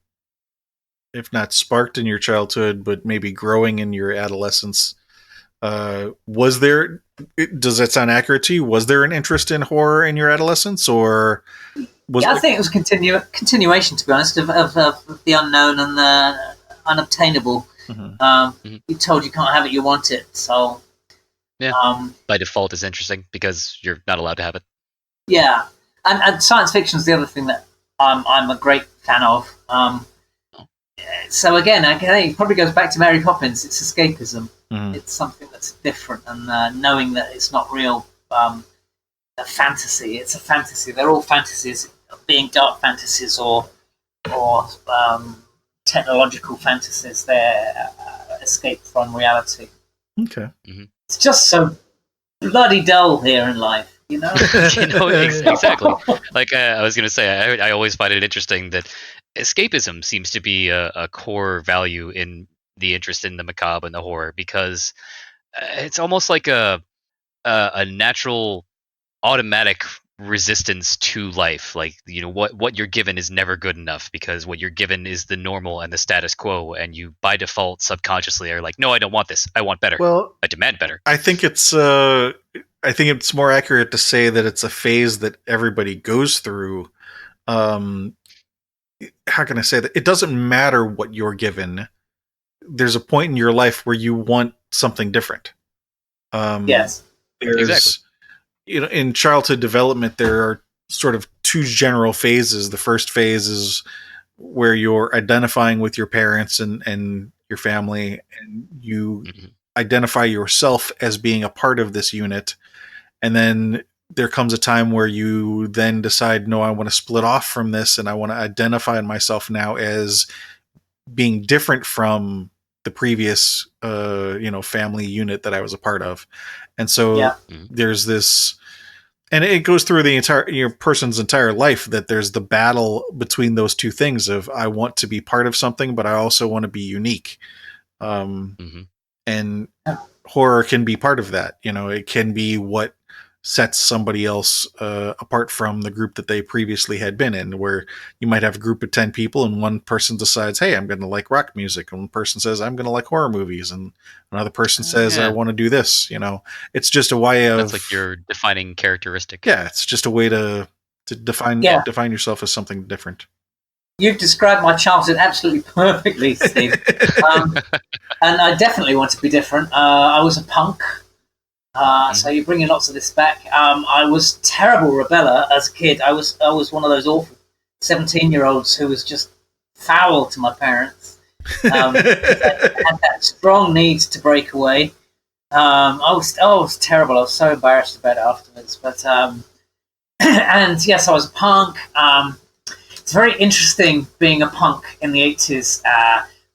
if not sparked in your childhood, but maybe growing in your adolescence. Was there? Does that sound accurate to you? Was there an interest in horror in your adolescence, or was? Yeah, I think it was continuation, to be honest, of the unknown and the unobtainable. You're told you can't have it, you want it. So yeah, by default is interesting because you're not allowed to have it. Yeah, and science fiction is the other thing that I'm a great fan of. So again, it probably goes back to Mary Poppins. It's escapism. It's something that's different, and knowing that it's not real. A fantasy. It's a fantasy. They're all fantasies, being dark fantasies or technological fantasies. They're escape from reality. Okay. It's just so bloody dull here in life, you know. Exactly. Like I was going to say, I always find it interesting that escapism seems to be a core value in the interest in the macabre and the horror, because it's almost like a natural, automatic resistance to life. Like, you know, what you're given is never good enough, because what you're given is the normal and the status quo, and you by default subconsciously are like, no, I don't want this. I want better. Well, I demand better. I think it's more accurate to say that it's a phase that everybody goes through. How can I say that? It doesn't matter what you're given. There's a point in your life where you want something different. Yes. Exactly. You know, in childhood development, there are sort of two general phases. The first phase is where you're identifying with your parents and your family, and you identify yourself as being a part of this unit. And then there comes a time where you then decide, no, I want to split off from this, and I want to identify myself now as being different from the previous, family unit that I was a part of. And so there's this, and it goes through the entire person's entire life, that there's the battle between those two things of, I want to be part of something, but I also want to be unique. And horror can be part of that. You know, it can be what sets somebody else apart from the group that they previously had been in, where you might have a group of 10 people and one person decides, hey, I'm going to like rock music. And one person says, I'm going to like horror movies. And another person says, I want to do this. You know, it's just a way of... That's like your defining characteristic. Yeah, it's just a way to define yourself as something different. You've described my childhood absolutely perfectly, Steve. And I definitely want to be different. I was a punk. So you're bringing lots of this back. I was terrible rebeller as a kid. I was one of those awful 17-year-olds who was just foul to my parents. Had that strong need to break away. I was terrible. I was so embarrassed about it afterwards. But and yes, I was a punk. It's very interesting being a punk in the 80s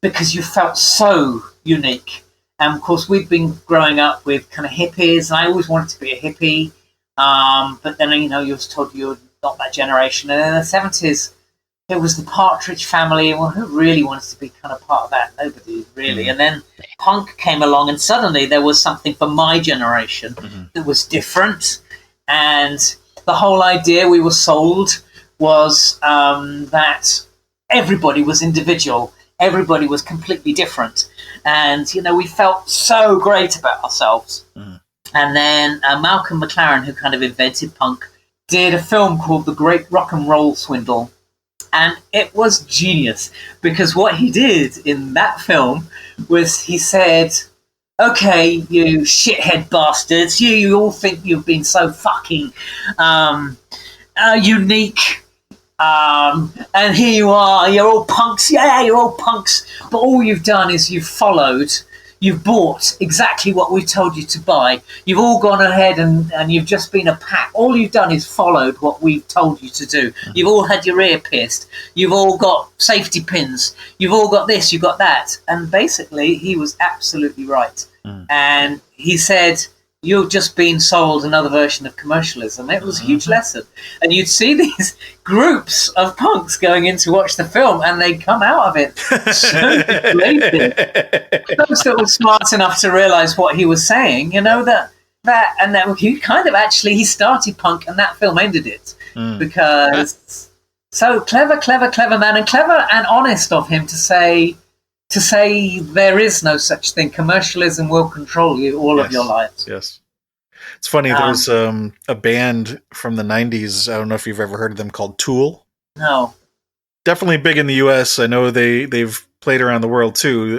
because you felt so unique. And of course, we've been growing up with kind of hippies, and I always wanted to be a hippie. But then, you know, you was told you're not that generation. And in the 70s, it was the Partridge Family. Well, who really wanted to be kind of part of that? Nobody really. And then punk came along, and suddenly there was something for my generation that was different. And the whole idea we were sold was that everybody was individual. Everybody was completely different. And, you know, we felt so great about ourselves. And then Malcolm McLaren, who kind of invented punk, did a film called The Great Rock and Roll Swindle. And it was genius, because what he did in that film was he said, okay, you shithead bastards, you all think you've been so fucking unique. And here you are, you're all punks, you're all punks, but all you've done is you've bought exactly what we told you to buy. You've all gone ahead and you've just been a pack. All you've done is followed what we've told you to do. You've all had your ear pierced. You've all got safety pins. You've all got this, you've got that. And basically, he was absolutely right. And he said, "You've just been sold another version of commercialism." It was a huge lesson. And you'd see these groups of punks going in to watch the film, and they'd come out of it so deflated. Those that were smart enough to realise what he was saying, that he kind of he started punk, and that film ended it. Because so clever man, and clever and honest of him to say there is no such thing. Commercialism will control you all of your lives. Yes. It's funny, there's a band from the 90s, I don't know if you've ever heard of them, called Tool. No. Definitely big in the US. I know they've played around the world too.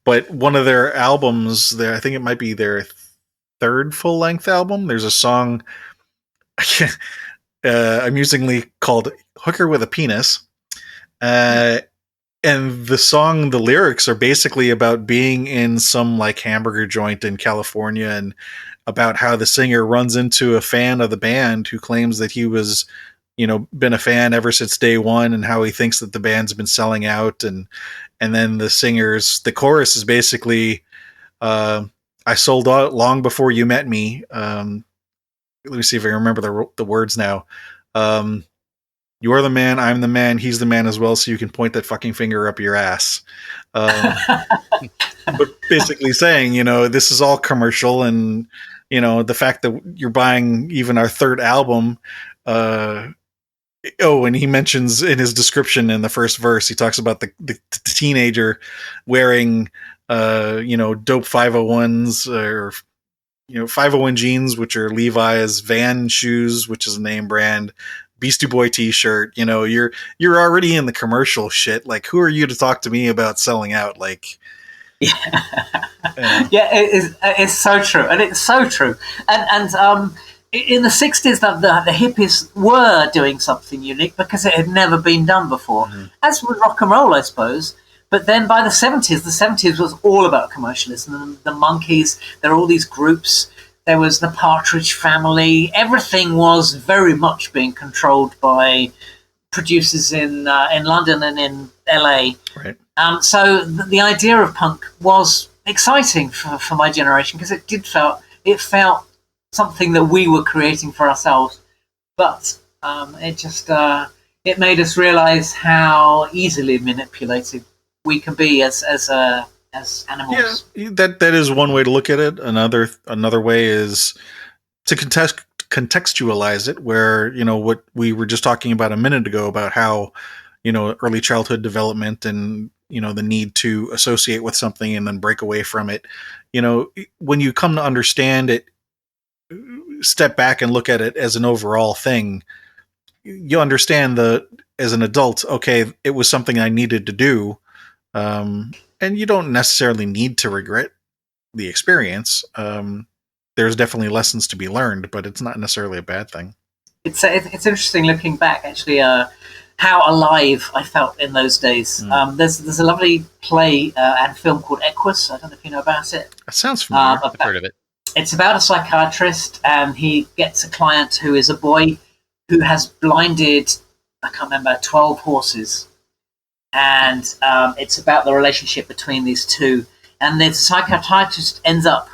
But one of their albums, I think it might be their third full-length album, there's a song amusingly called Hooker with a Penis. And the song, the lyrics are basically about being in some like hamburger joint in California, and about how the singer runs into a fan of the band who claims that he was, been a fan ever since day one, and how he thinks that the band's been selling out. And then the chorus is basically, I sold out long before you met me. Let me see if I remember the words now. You're the man, I'm the man, he's the man as well, so you can point that fucking finger up your ass. But basically saying, this is all commercial, and, the fact that you're buying even our third album. And he mentions in his description in the first verse, he talks about the teenager wearing, dope 501s or, 501 jeans, which are Levi's, Van shoes, which is a name brand, Beastie Boy t-shirt. You're already in the commercial shit. Like, who are you to talk to me about selling out? Like, it's so true, and it's so true. And in the 60s, the hippies were doing something unique because it had never been done before, as with rock and roll, I suppose. But then by the 70s was all about commercialism. The Monkees, there are all these groups. There was the Partridge Family. Everything was very much being controlled by producers in London and in LA. Right. So the idea of punk was exciting for my generation, because it felt something that we were creating for ourselves. But it made us realize how easily manipulated we can be as animals. Yeah, that is one way to look at it. Another way is to contextualize it, where what we were just talking about a minute ago about how early childhood development and the need to associate with something and then break away from it. When you come to understand it, step back and look at it as an overall thing, you understand as an adult, okay, it was something I needed to do. And you don't necessarily need to regret the experience. There's definitely lessons to be learned, but it's not necessarily a bad thing. It's interesting looking back, actually, how alive I felt in those days. There's a lovely play and film called Equus. I don't know if you know about it. That sounds familiar. I've heard of it. It's about a psychiatrist, and he gets a client who is a boy who has blinded, I can't remember, 12 horses. And it's about the relationship between these two. And the psychiatrist ends up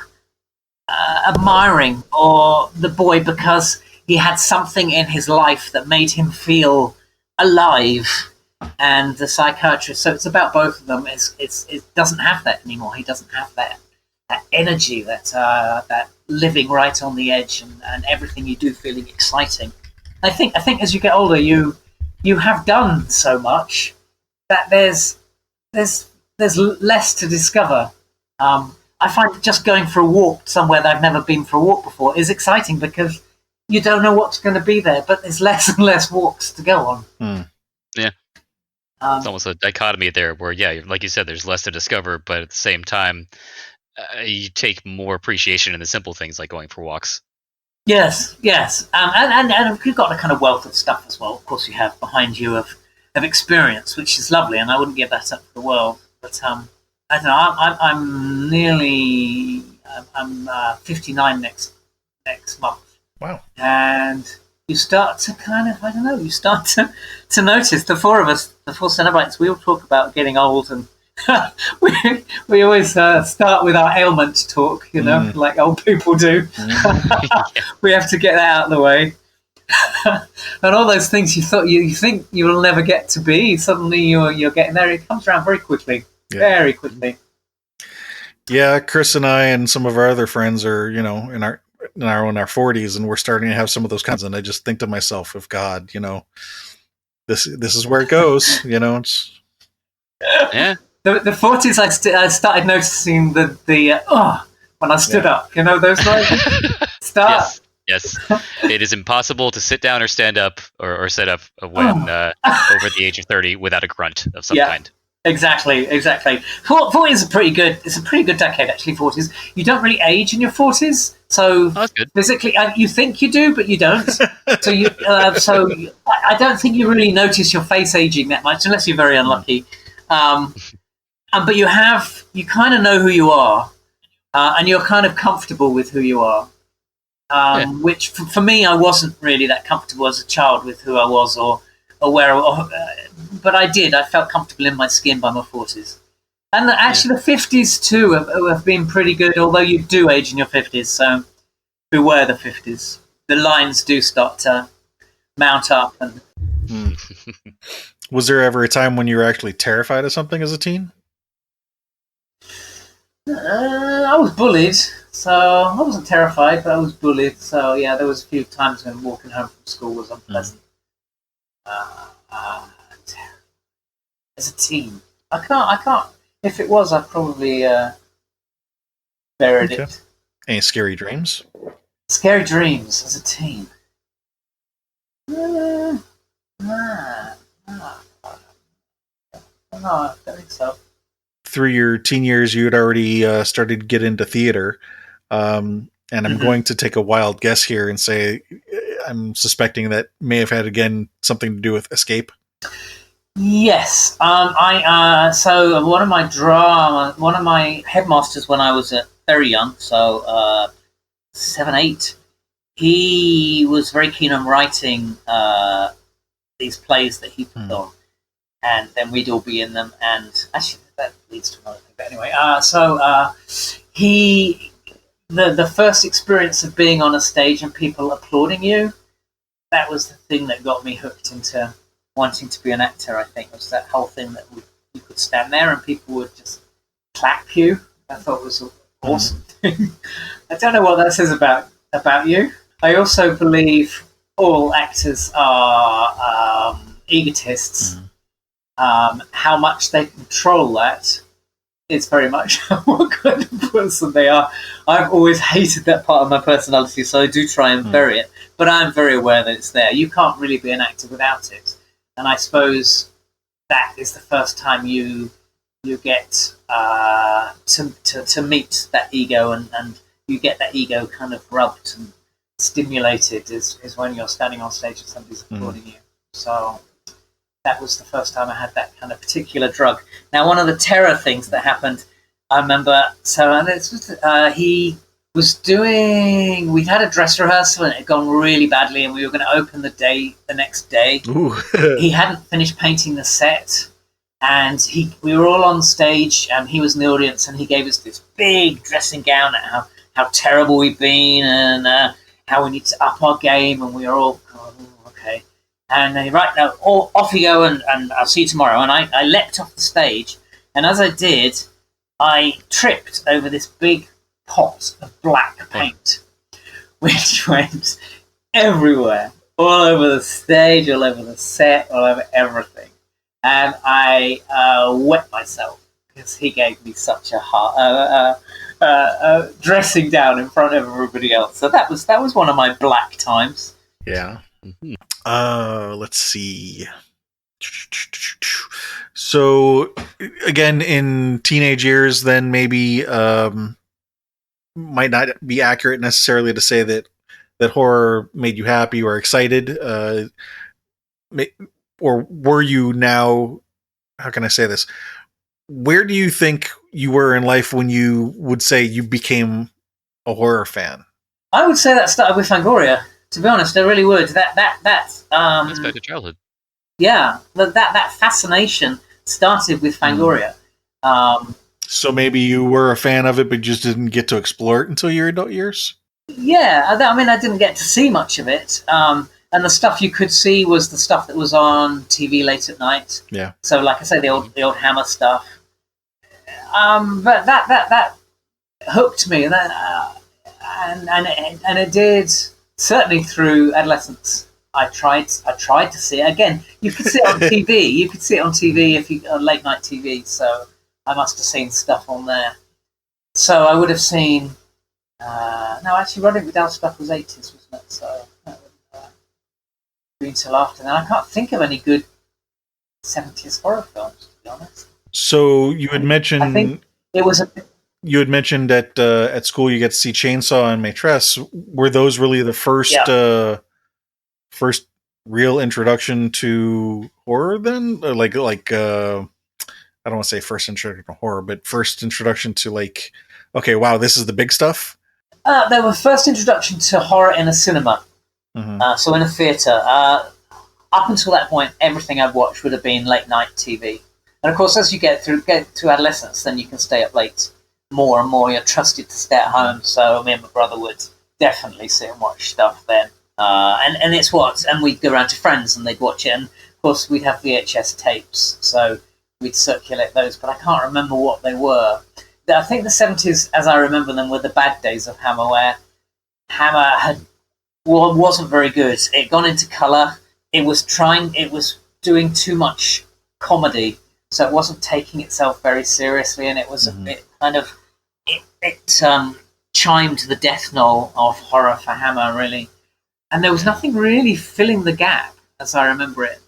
admiring the boy because he had something in his life that made him feel alive. And the psychiatrist, so it's about both of them. It doesn't have that anymore. He doesn't have that energy, that living right on the edge, and everything you do feeling exciting. I think as you get older, you have done so much that there's less to discover. I find just going for a walk somewhere that I've never been for a walk before is exciting, because you don't know what's going to be there, but there's less and less walks to go on. Yeah. It's almost a dichotomy there where, like you said, there's less to discover, but at the same time, you take more appreciation in the simple things like going for walks. Yes. And you've got a kind of wealth of stuff as well. Of course, you have behind you of experience, which is lovely, and I wouldn't give that up for the world. But I don't know. I'm 59 next month. Wow. And you start to you start to notice, the four of us, the four Cenobites, we all talk about getting old and we always start with our ailment talk, like old people do. We have to get that out of the way. And all those things you think you will never get to be, suddenly you're getting there. It comes around very quickly, very quickly. Yeah, Chris and I and some of our other friends are, in our 40s, and we're starting to have some of those kinds. And I just think to myself, if God, this is where it goes. It's Yeah. The 40s, I started noticing the when I stood up. Those noises. Start. Yes. It is impossible to sit down or stand up or sit up when over the age of 30 without a grunt of some kind. Exactly. 40s is it's a pretty good decade, actually, 40s. You don't really age in your 40s, so that's good. Physically, you think you do, but you don't. So I don't think you really notice your face aging that much, unless you're very unlucky. But you kind of know who you are, and you're kind of comfortable with who you are. Which for me, I wasn't really that comfortable as a child with who I was or where, but I did. I felt comfortable in my skin by my 40s. And actually the 50s too have been pretty good, although you do age in your 50s, so beware the 50s. The lines do start to mount up. And Was there ever a time when you were actually terrified of something as a teen? I was bullied, so I wasn't terrified, but I was bullied. So yeah, there was a few times when walking home from school was unpleasant. As a teen, I can't. If it was, I'd probably buried it. Any scary dreams? Scary dreams as a teen. No, I don't think so. Through your teen years, you had already started to get into theater. And I'm going to take a wild guess here and say I'm suspecting that may have had, again, something to do with escape. Yes. So one of my headmasters when I was very young, so 7, 8, he was very keen on writing these plays that he put on. And then we'd all be in them. And actually, that leads to another thing. But anyway, the first experience of being on a stage and people applauding you, that was the thing that got me hooked into wanting to be an actor. I think it was that whole thing that you could stand there and people would just clap you. I thought it was an awesome thing. I don't know what that says about you. I also believe all actors are egotists. How much they control that is very much what kind of person they are. I've always hated that part of my personality, so I do try and bury it. But I'm very aware that it's there. You can't really be an actor without it. And I suppose that is the first time you get to meet that ego, and you get that ego kind of rubbed and stimulated is when you're standing on stage and somebody's applauding you. So that was the first time I had that kind of particular drug. Now, one of the terror things that happened, I remember, we'd had a dress rehearsal and it had gone really badly and we were going to open the next day. He hadn't finished painting the set and we were all on stage and he was in the audience and he gave us this big dressing gown at how terrible we'd been and how we need to up our game, and we were all, okay. And right now, off you go, and I'll see you tomorrow. And I leapt off the stage, and as I did, I tripped over this big pot of black paint, which went everywhere, all over the stage, all over the set, all over everything. And I wet myself because he gave me such a hard dressing down in front of everybody else. So that was one of my black times. Yeah. Let's see. So again, in teenage years, then maybe might not be accurate necessarily to say that horror made you happy or excited, or were you now? How can I say this? Where do you think you were in life when you would say you became a horror fan? I would say that started with Fangoria. To be honest, I really would. That's back to childhood. Yeah, that fascination started with Fangoria. So maybe you were a fan of it, but just didn't get to explore it until your adult years? Yeah, I mean, I didn't get to see much of it. And the stuff you could see was the stuff that was on TV late at night. Yeah. So, like I say, the old Hammer stuff. But that hooked me, and it did certainly through adolescence. I tried to see it again. You could see it on TV. You could see it on TV if you on late night TV. So I must have seen stuff on there. So I would have seen. No, actually, Running Without Stuff was 80s, wasn't it? So that would be until after that. I can't think of any good 70s horror films, to be honest. So you had mentioned. I think it was a. You had mentioned that at school you get to see Chainsaw and Maîtresse. Were those really the first first real introduction to horror then? Or like I don't want to say first introduction to horror, but first introduction to like, okay, wow, this is the big stuff? They were first introduction to horror in a cinema. Mm-hmm. So in a theatre. Up until that point, everything I'd watched would have been late night TV. And of course, as you get to adolescence, then you can stay up late more and more. You're trusted to stay at home. So me and my brother would definitely sit and watch stuff then. And it's and we'd go around to friends and they'd watch it. And of course, we'd have VHS tapes. So we'd circulate those. But I can't remember what they were. I think the 70s, as I remember them, were the bad days of Hammer, where Hammer wasn't very good. It had gone into colour. It was doing too much comedy. So it wasn't taking itself very seriously, and it was it chimed the death knell of horror for Hammer, really. And there was nothing really filling the gap, as I remember it,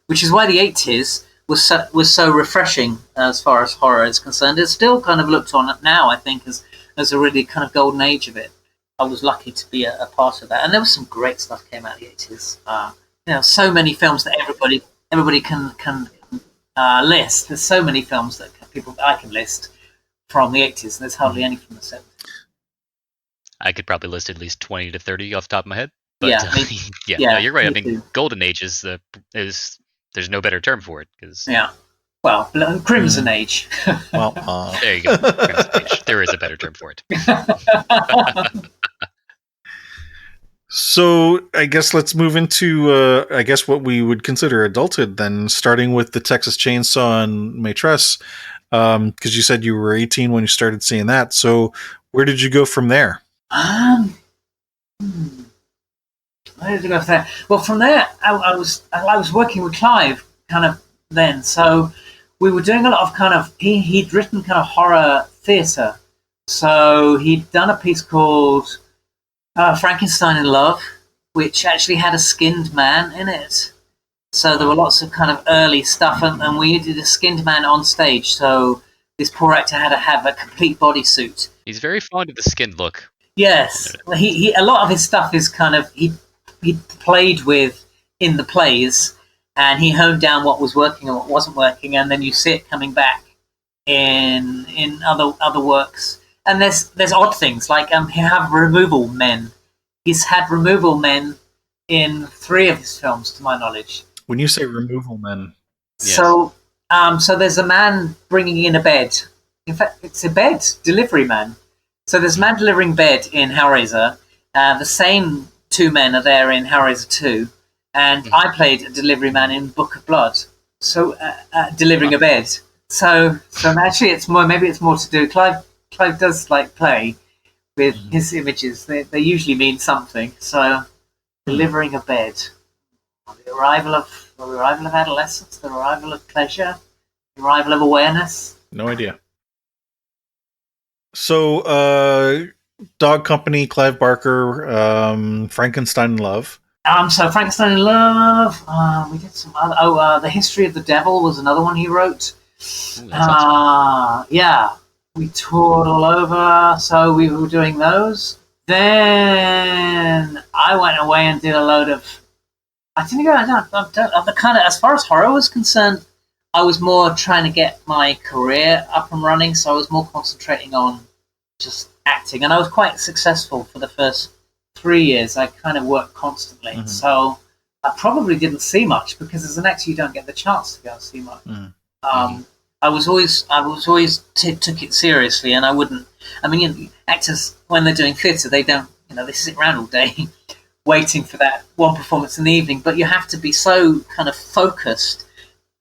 which is why the 80s was so refreshing as far as horror is concerned. It's still kind of looked on now, I think, as a really kind of golden age of it. I was lucky to be a part of that, and there was some great stuff came out of the 80s. So many films that everybody can list. There's so many films that I can list from the 80s, and there's hardly any from the 70s. I could probably list at least 20 to 30 off the top of my head. But no, you're right. I mean, too. golden age is there's no better term for it. Well, Crimson Age. Well, there you go. Crimson Age. There is a better term for it. So I guess let's move into what we would consider adulthood then, starting with the Texas Chainsaw and Maîtresse, because you said you were 18 when you started seeing that. So where did you go from there? Where did I go from there? Well, from there, I was working with Clive kind of then. So we were doing a lot of kind of, he'd written kind of horror theatre. So he'd done a piece called Frankenstein in Love, which actually had a skinned man in it. So there were lots of kind of early stuff, and we did a skinned man on stage. So this poor actor had to have a complete bodysuit. He's very fond of the skinned look. Yes, he a lot of his stuff is kind of he played with in the plays, and he honed down what was working and what wasn't working, and then you see it coming back in other works. And there's odd things like he have removal men. He's had removal men in 3 of his films, to my knowledge. When you say removal men, yes. So there's a man bringing in a bed. In fact, it's a bed delivery man. So there's a man delivering bed in Hellraiser. The same 2 men are there in Hellraiser 2, and I played a delivery man in Book of Blood. So delivering a bed. So actually, maybe it's more to do. Clive does like play with his images. They usually mean something. So delivering a bed, the arrival of adolescence, the arrival of pleasure, the arrival of awareness. No idea. So, Dog Company, Clive Barker, Frankenstein in Love. So Frankenstein in Love. We did some other. The History of the Devil was another one he wrote. Ooh, yeah, we toured all over, so we were doing those. Then I went away and did a load of. I didn't go. The kind of, as far as horror was concerned, I was more trying to get my career up and running, so I was more concentrating on just acting, and I was quite successful for the first 3 years. I kind of worked constantly, so I probably didn't see much because as an actor you don't get the chance to go and see much. I I was always took it seriously, and I wouldn't. I mean, actors when they're doing theatre, they don't. They sit around all day waiting for that one performance in the evening. But you have to be so kind of focused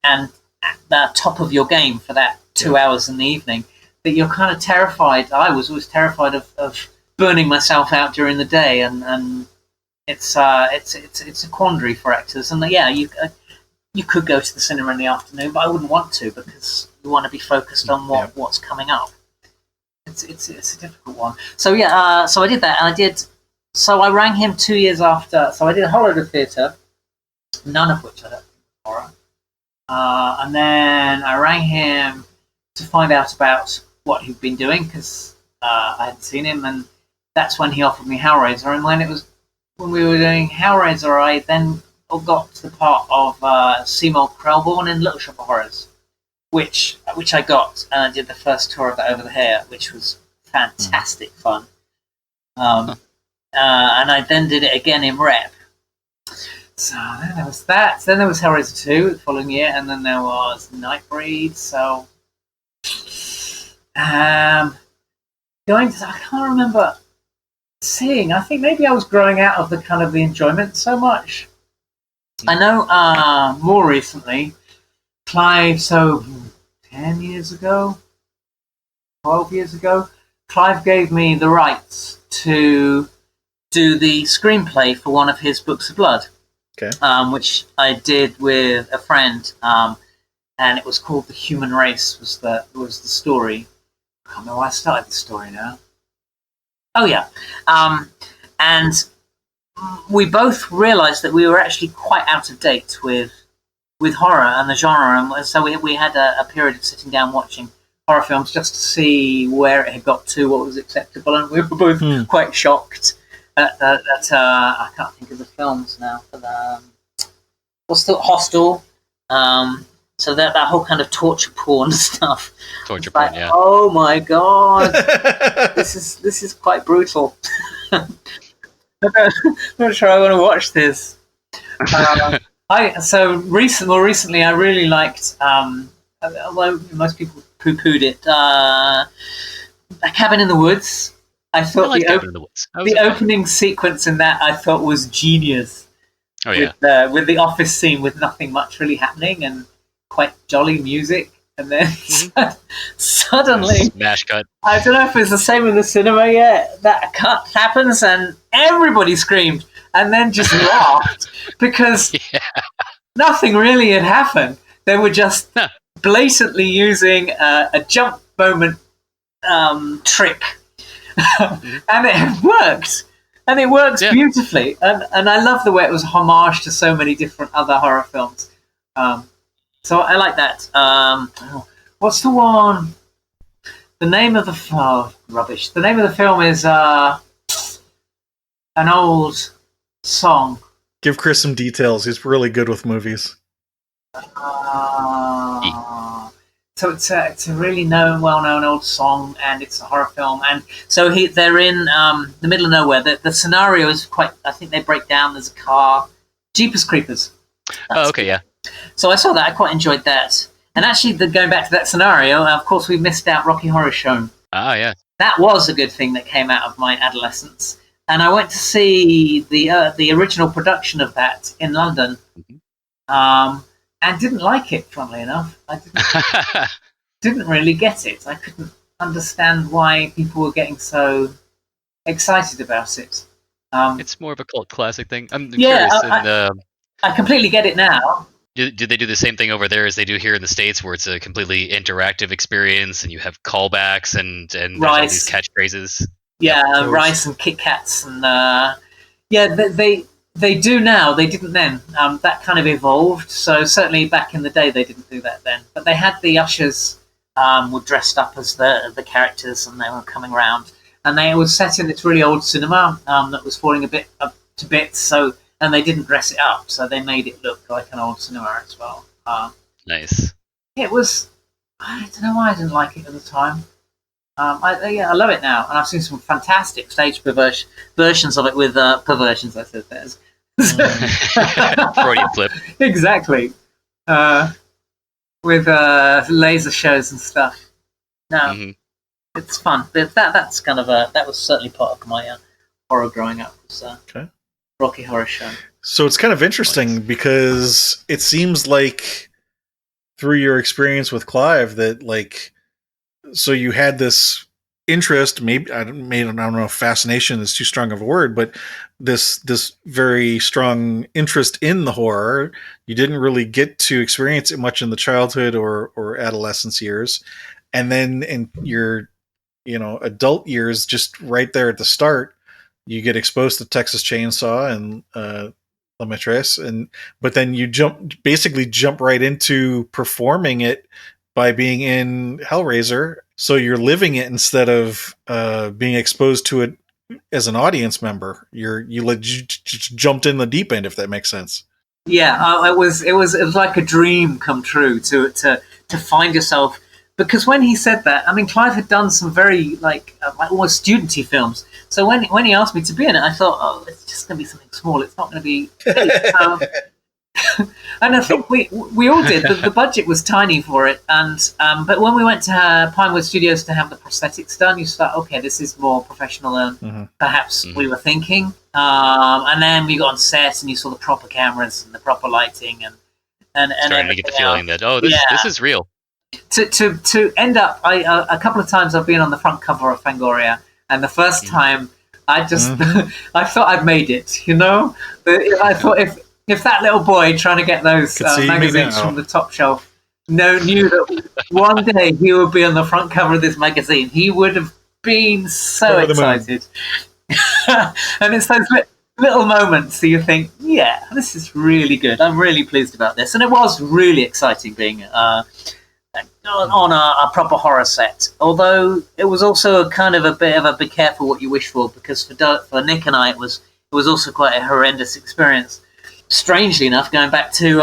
and at the top of your game for that 2 hours in the evening that you're kind of terrified. I was always terrified of burning myself out during the day, and it's a quandary for actors. And you could go to the cinema in the afternoon, but I wouldn't want to because you want to be focused on what's coming up. It's a difficult one. So so I did that, and So I rang him 2 years after. So I did a whole load of theatre, none of which I don't think was horror. And then I rang him to find out about what he'd been doing because I hadn't seen him, and that's when he offered me Hellraiser. And when we were doing Hellraiser, I then got to the part of Seymour Krelborn in Little Shop of Horrors, which I got, and I did the first tour of that over the hair, which was fantastic fun. And I then did it again in Rep. So then there was that. Then there was Hellraiser 2 the following year, and then there was Nightbreed. So I can't remember seeing. I think maybe I was growing out of the enjoyment so much. I know more recently, Clive, so 10 years ago, 12 years ago, Clive gave me the rights to do the screenplay for one of his books of blood, which I did with a friend, and it was called The Human Race was the story. I can't remember why I started the story now. Oh, yeah. And we both realised that we were actually quite out of date with horror and the genre, and so we had a period of sitting down watching horror films just to see where it had got to, what was acceptable, and we were both quite shocked at I can't think of the films now, but what's the Hostel, so that whole kind of torture porn stuff. Torture porn, yeah. Oh my god, this is quite brutal. I'm not sure I want to watch this. More recently, I really liked, although most people poo-pooed it, A Cabin in the Woods. I thought the opening sequence in that I thought was genius. Oh yeah, with the office scene with nothing much really happening and quite jolly music, and then suddenly smash cut. I don't know if it's the same in the cinema yet. That cut happens and everybody screamed and then just laughed because nothing really had happened. They were just blatantly using a jump moment trick, and it worked. And it works beautifully. And I love the way it was a homage to so many different other horror films. So I like that. What's the one? The name of the rubbish. The name of the film is an old song. Give Chris some details. He's really good with movies. So it's a really well-known old song, and it's a horror film. And so they're in the middle of nowhere. The scenario is quite. I think they break down. There's a car. Jeepers Creepers. Oh, okay, yeah. So I saw that. I quite enjoyed that. And actually, going back to that scenario, of course, we missed out Rocky Horror Show. Ah, yeah. That was a good thing that came out of my adolescence. And I went to see the original production of that in London, and didn't like it. Funnily enough, I didn't really get it. I couldn't understand why people were getting so excited about it. It's more of a cult classic thing. I'm curious. I completely get it now. Do they do the same thing over there as they do here in the States, where it's a completely interactive experience and you have callbacks and there's all these catchphrases? Yeah, rice and Kit Kats and they do now. They didn't then. That kind of evolved. So certainly back in the day, they didn't do that then. But they had the ushers were dressed up as the characters, and they were coming around. And they was set in this really old cinema that was falling a bit up to bits. So. And they didn't dress it up, so they made it look like an old cinema as well. Nice. It was. I don't know why I didn't like it at the time. I love it now, and I've seen some fantastic stage versions of it with perversions. I said there's Freudian flip. Exactly. with laser shows and stuff. No, Mm-hmm. it's fun. That's kind of that was certainly part of my horror growing up. Was Okay. Rocky Horror Show. So it's kind of interesting because it seems like through your experience with Clive that like, so you had this interest, maybe I don't know if fascination is too strong of a word, but this very strong interest in the horror. You didn't really get to experience it much in the childhood or adolescence years, and then in your adult years, just right there at the start, you get exposed to Texas Chainsaw and La Maîtresse, but then you basically jump right into performing it by being in Hellraiser. So you're living it instead of being exposed to it as an audience member. You jumped in the deep end, if that makes sense. Yeah, it was like a dream come true to find yourself. Because when he said that, I mean, Clive had done some very like almost studenty films. So when he asked me to be in it, I thought, oh, it's just going to be something small. It's not going to be big. And I think we all did. The budget was tiny for it, and but when we went to Pinewood Studios to have the prosthetics done, you thought, okay, this is more professional than perhaps we were thinking. And then we got on set, and you saw the proper cameras and the proper lighting, and starting to get the feeling that this is real. To end up, a couple of times I've been on the front cover of Fangoria, and the first time I just I thought I'd made it. You know, I thought if that little boy trying to get those magazines from the top shelf knew that one day he would be on the front cover of this magazine, he would have been so excited. And it's those little moments that you think, yeah, this is really good. I'm really pleased about this. And it was really exciting being on a proper horror set. Although it was also kind of a bit of a be careful what you wish for, because for Nick and I, it was also quite a horrendous experience. Strangely enough, going back to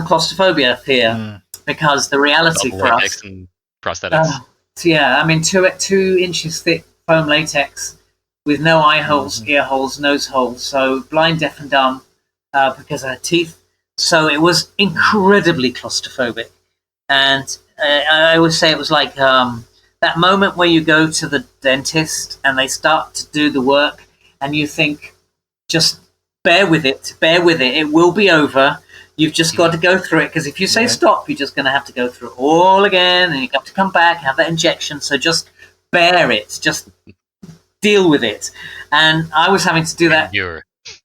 claustrophobia fear, because the reality double for latex us, and prosthetics. Yeah, I mean, 2 inches thick foam latex with no eye holes, ear holes, nose holes, so blind, deaf, and dumb because I had teeth. So it was incredibly claustrophobic, and I always say it was like that moment where you go to the dentist and they start to do the work, and you think, just bear with it, it will be over. You've just got to go through it, because if you say stop, you're just going to have to go through it all again, and you have to come back, have that injection, so just bear it, just deal with it. And I was having to do that.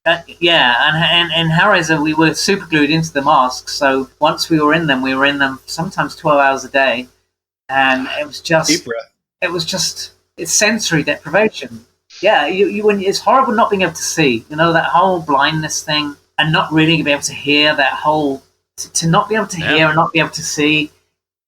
And in Hellraiser, we were super glued into the masks, so once we were in them sometimes 12 hours a day, and it was just, it's sensory deprivation. Yeah, it's horrible not being able to see, that whole blindness thing, and not really being able to hear, that whole, to not be able to hear and not be able to see,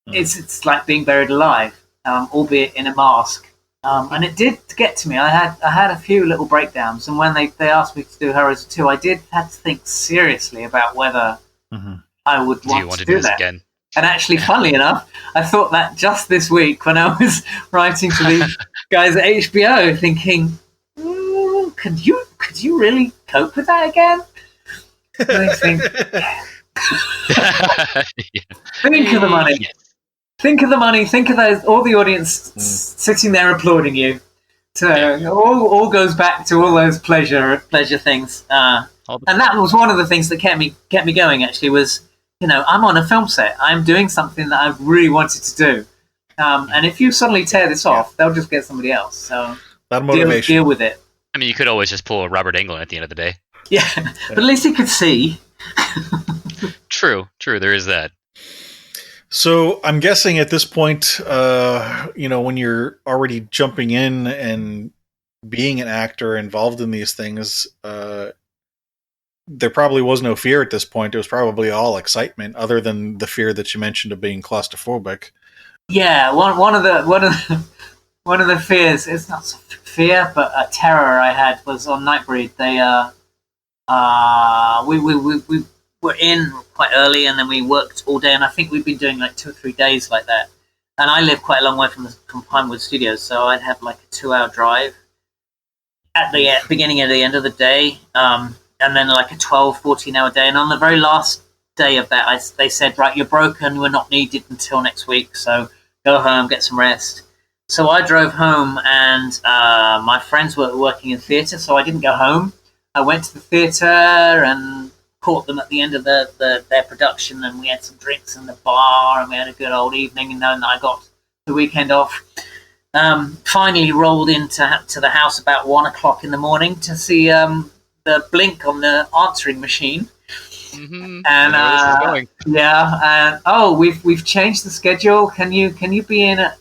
it's like being buried alive, albeit in a mask. And it did get to me. I had a few little breakdowns, and when they asked me to do Hellraiser 2, I did have to think seriously about whether I would want to do that again. And actually, funnily enough, I thought that just this week when I was writing to these guys at HBO, thinking, could you really cope with that again? And I think, think of the money. Yes. Think of the money. Think of those, all the audience sitting there applauding you. So all goes back to all those pleasure things. And that was one of the things that kept me going. Actually, was I'm on a film set. I'm doing something that I really wanted to do. And if you suddenly tear this off, they'll just get somebody else. So that motivation. Deal with it. I mean, you could always just pull a Robert Englund at the end of the day. Yeah, but at least he could see. True. There is that. So I'm guessing at this point, when you're already jumping in and being an actor involved in these things, there probably was no fear at this point. It was probably all excitement, other than the fear that you mentioned of being claustrophobic. Yeah, one of the fears, it's not fear, but a terror I had was on Nightbreed. We were in quite early, and then we worked all day, and I think we'd been doing like 2 or 3 days like that. And I live quite a long way from Pinewood Studios, so I'd have like a 2-hour drive at the beginning and the end of the day, and then like a 12, 14-hour day. And on the very last day of that, they said, right, you're broken, we're not needed until next week, so go home, get some rest. So I drove home, and my friends were working in theatre, so I didn't go home. I went to the theatre and caught them at the end of their production, and we had some drinks in the bar, and we had a good old evening, and then I got the weekend off. Finally rolled into the house about 1 o'clock in the morning to see the blink on the answering machine. Mm-hmm. And we've changed the schedule. Can you be in at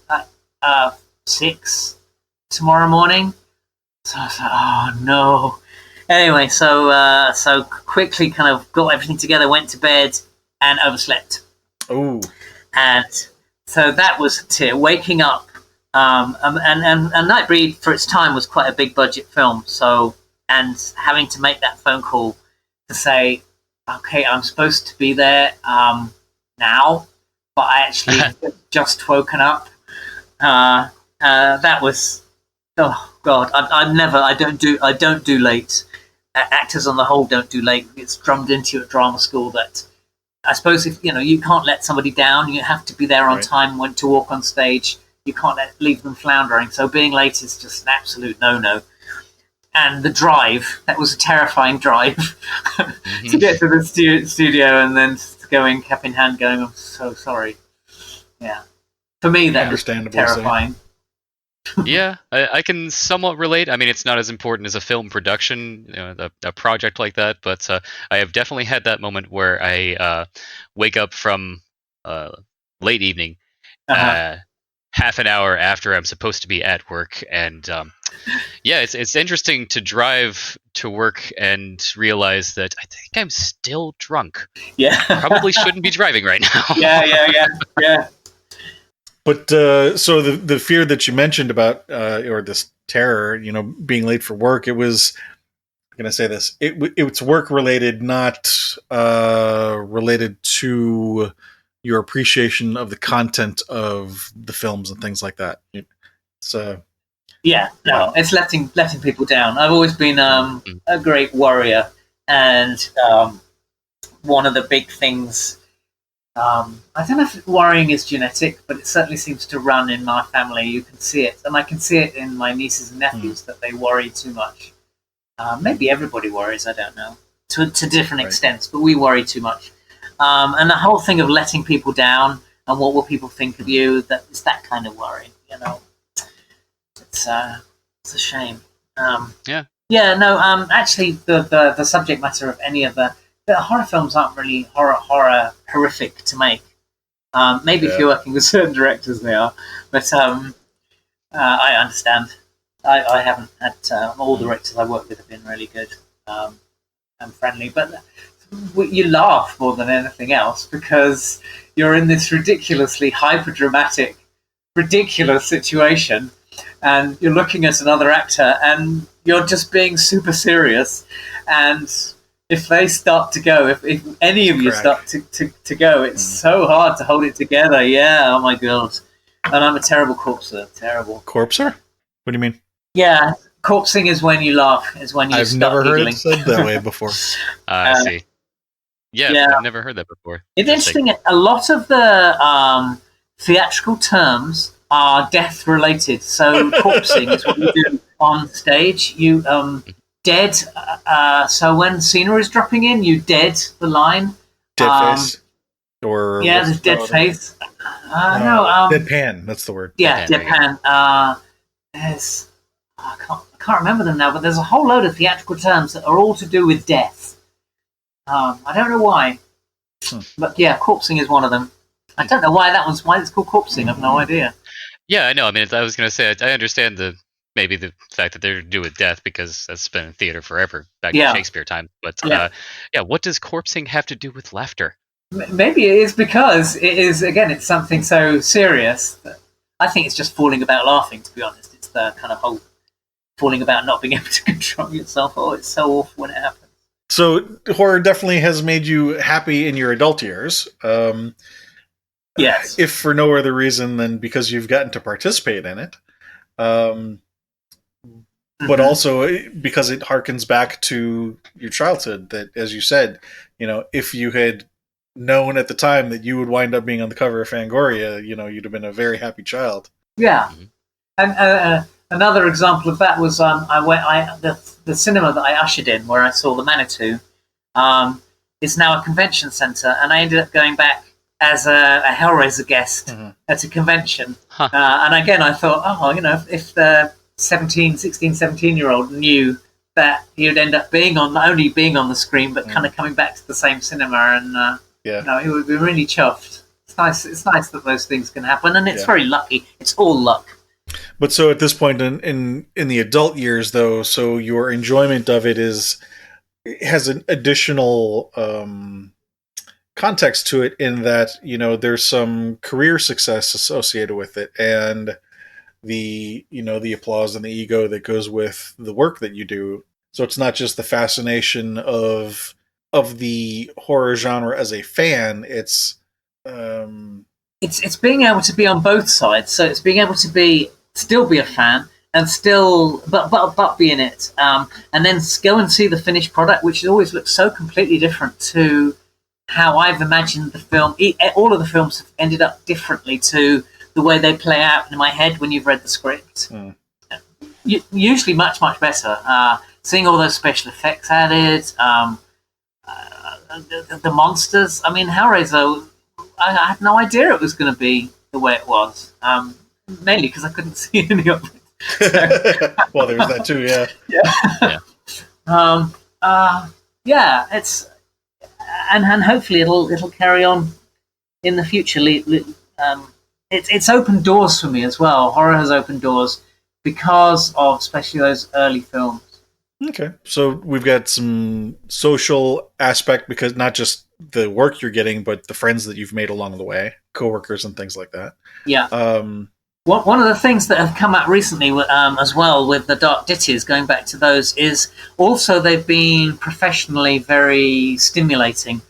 6 tomorrow morning? So I was like, oh no. Anyway, so quickly kind of got everything together, went to bed, and overslept. Oh. And so that was a tear. Waking up, and Nightbreed for its time was quite a big budget film. So, and having to make that phone call to say, okay, I'm supposed to be there now, but I actually just woken up. That was, oh God, I don't do late. Actors on the whole don't do late. It's drummed into you at drama school that I suppose if you can't let somebody down, you have to be there on time when to walk on stage. You can't leave them floundering. So being late is just an absolute no-no. And the drive, that was a terrifying drive to get to the studio and then going cap in hand going, I'm so sorry. Yeah. For me, that was terrifying. Yeah, I can somewhat relate. I mean, it's not as important as a film production, a project like that, but I have definitely had that moment where I wake up from late evening, half an hour after I'm supposed to be at work, and it's interesting to drive to work and realize that I think I'm still drunk. Yeah, probably shouldn't be driving right now. Yeah. But so the fear that you mentioned about or this terror, being late for work, it was. I'm gonna say this. It's work related, not related to your appreciation of the content of the films and things like that. It's it's letting people down. I've always been a great worrier, and one of the big things. I don't know if worrying is genetic, but it certainly seems to run in my family. You can see it, and I can see it in my nieces and nephews that they worry too much. Maybe everybody worries, I don't know, to different extents, but we worry too much. And the whole thing of letting people down and what will people think of you, it's that kind of worry, It's a shame. Actually, the subject matter of any of the horror films aren't really horrific to make. Maybe if you're working with certain directors, they are. But I understand. I haven't had all the directors I work with have been really good and friendly. But you laugh more than anything else because you're in this ridiculously hyper-dramatic, ridiculous situation, and you're looking at another actor, and you're just being super serious, and if they start to go, if any of you start to go, it's so hard to hold it together. Yeah, oh my God. And I'm a terrible corpser. Terrible. Corpser? What do you mean? Yeah, corpsing is when you laugh, is when you I've start never giggling. heard it said that way before. I see. Yeah, I've never heard that before. It's interesting. A lot of the theatrical terms are death-related. So corpsing is what you do on stage. You... dead. So when scenery is dropping in, you dead the line. Dead face, or there's dead face. Deadpan. That's the word. Yeah, deadpan. There's I can't remember them now, but there's a whole load of theatrical terms that are all to do with death. I don't know why, but corpsing is one of them. I don't know why it's called corpsing. I've no idea. Yeah, I know. I mean, I was going to say I understand maybe the fact that they're to do with death because that's been in theater forever back in Shakespeare time. But what does corpsing have to do with laughter? Maybe it is because it is, again, it's something so serious that I think it's just falling about laughing, to be honest. It's the kind of whole falling about not being able to control yourself. Oh, it's so awful when it happens. So horror definitely has made you happy in your adult years. Yes. If for no other reason than because you've gotten to participate in it. But also because it harkens back to your childhood that, as you said, if you had known at the time that you would wind up being on the cover of Fangoria, you'd have been a very happy child. Yeah. Mhm. And another example of that was the cinema that I ushered in, where I saw the Manitou, is now a convention center, and I ended up going back as a Hellraiser guest at a convention. Huh. And again, I thought, if the 17-year-old knew that he would end up not only being on the screen, but kind of coming back to the same cinema, and he would be really chuffed. It's nice that those things can happen, and it's very lucky. It's all luck. But so at this point in the adult years, though, so your enjoyment of it has an additional context to it, in that there's some career success associated with it, and the applause and the ego that goes with the work that you do. So it's not just the fascination of the horror genre as a fan. It's being able to be on both sides. So it's being able to still be a fan and still but be in it, and then go and see the finished product, which always looks so completely different to how I've imagined the film. All of the films have ended up differently to the way they play out in my head when you've read the script. Usually much, much better. Seeing all those special effects added, the monsters. I mean, Hellraiser, I had no idea it was going to be the way it was. Mainly because I couldn't see any of it. Well, there's that too, yeah. It's and hopefully it'll carry on in the future. It's opened doors for me as well. Horror has opened doors because of especially those early films. Okay, so we've got some social aspect, because not just the work you're getting, but the friends that you've made along the way, coworkers and things like that. Yeah. One of the things that have come out recently as well with the Dark Ditties, going back to those, is also they've been professionally very stimulating,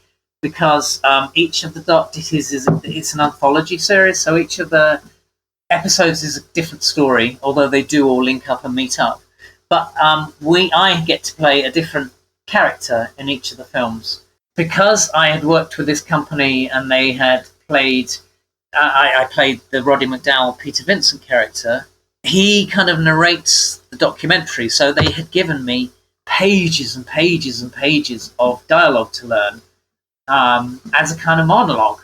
because each of the Dark Ditties it's an anthology series, so each of the episodes is a different story, although they do all link up and meet up. But I get to play a different character in each of the films. Because I had worked with this company and they had played... I played the Roddy McDowall, Peter Vincent character. He kind of narrates the documentary, so they had given me pages and pages and pages of dialogue to learn as a kind of monologue.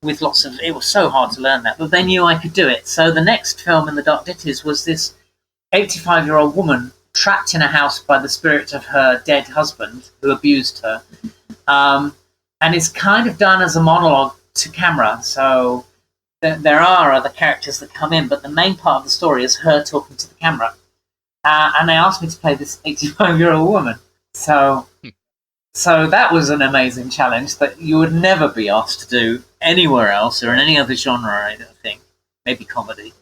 With lots of... It was so hard to learn that, but they knew I could do it. So the next film in the Dark Ditties was this 85-year-old woman trapped in a house by the spirit of her dead husband who abused her. And it's kind of done as a monologue to camera, so there are other characters that come in, but the main part of the story is her talking to the camera. And they asked me to play this 85-year-old woman. So that was an amazing challenge that you would never be asked to do anywhere else or in any other genre, I don't think. Maybe comedy.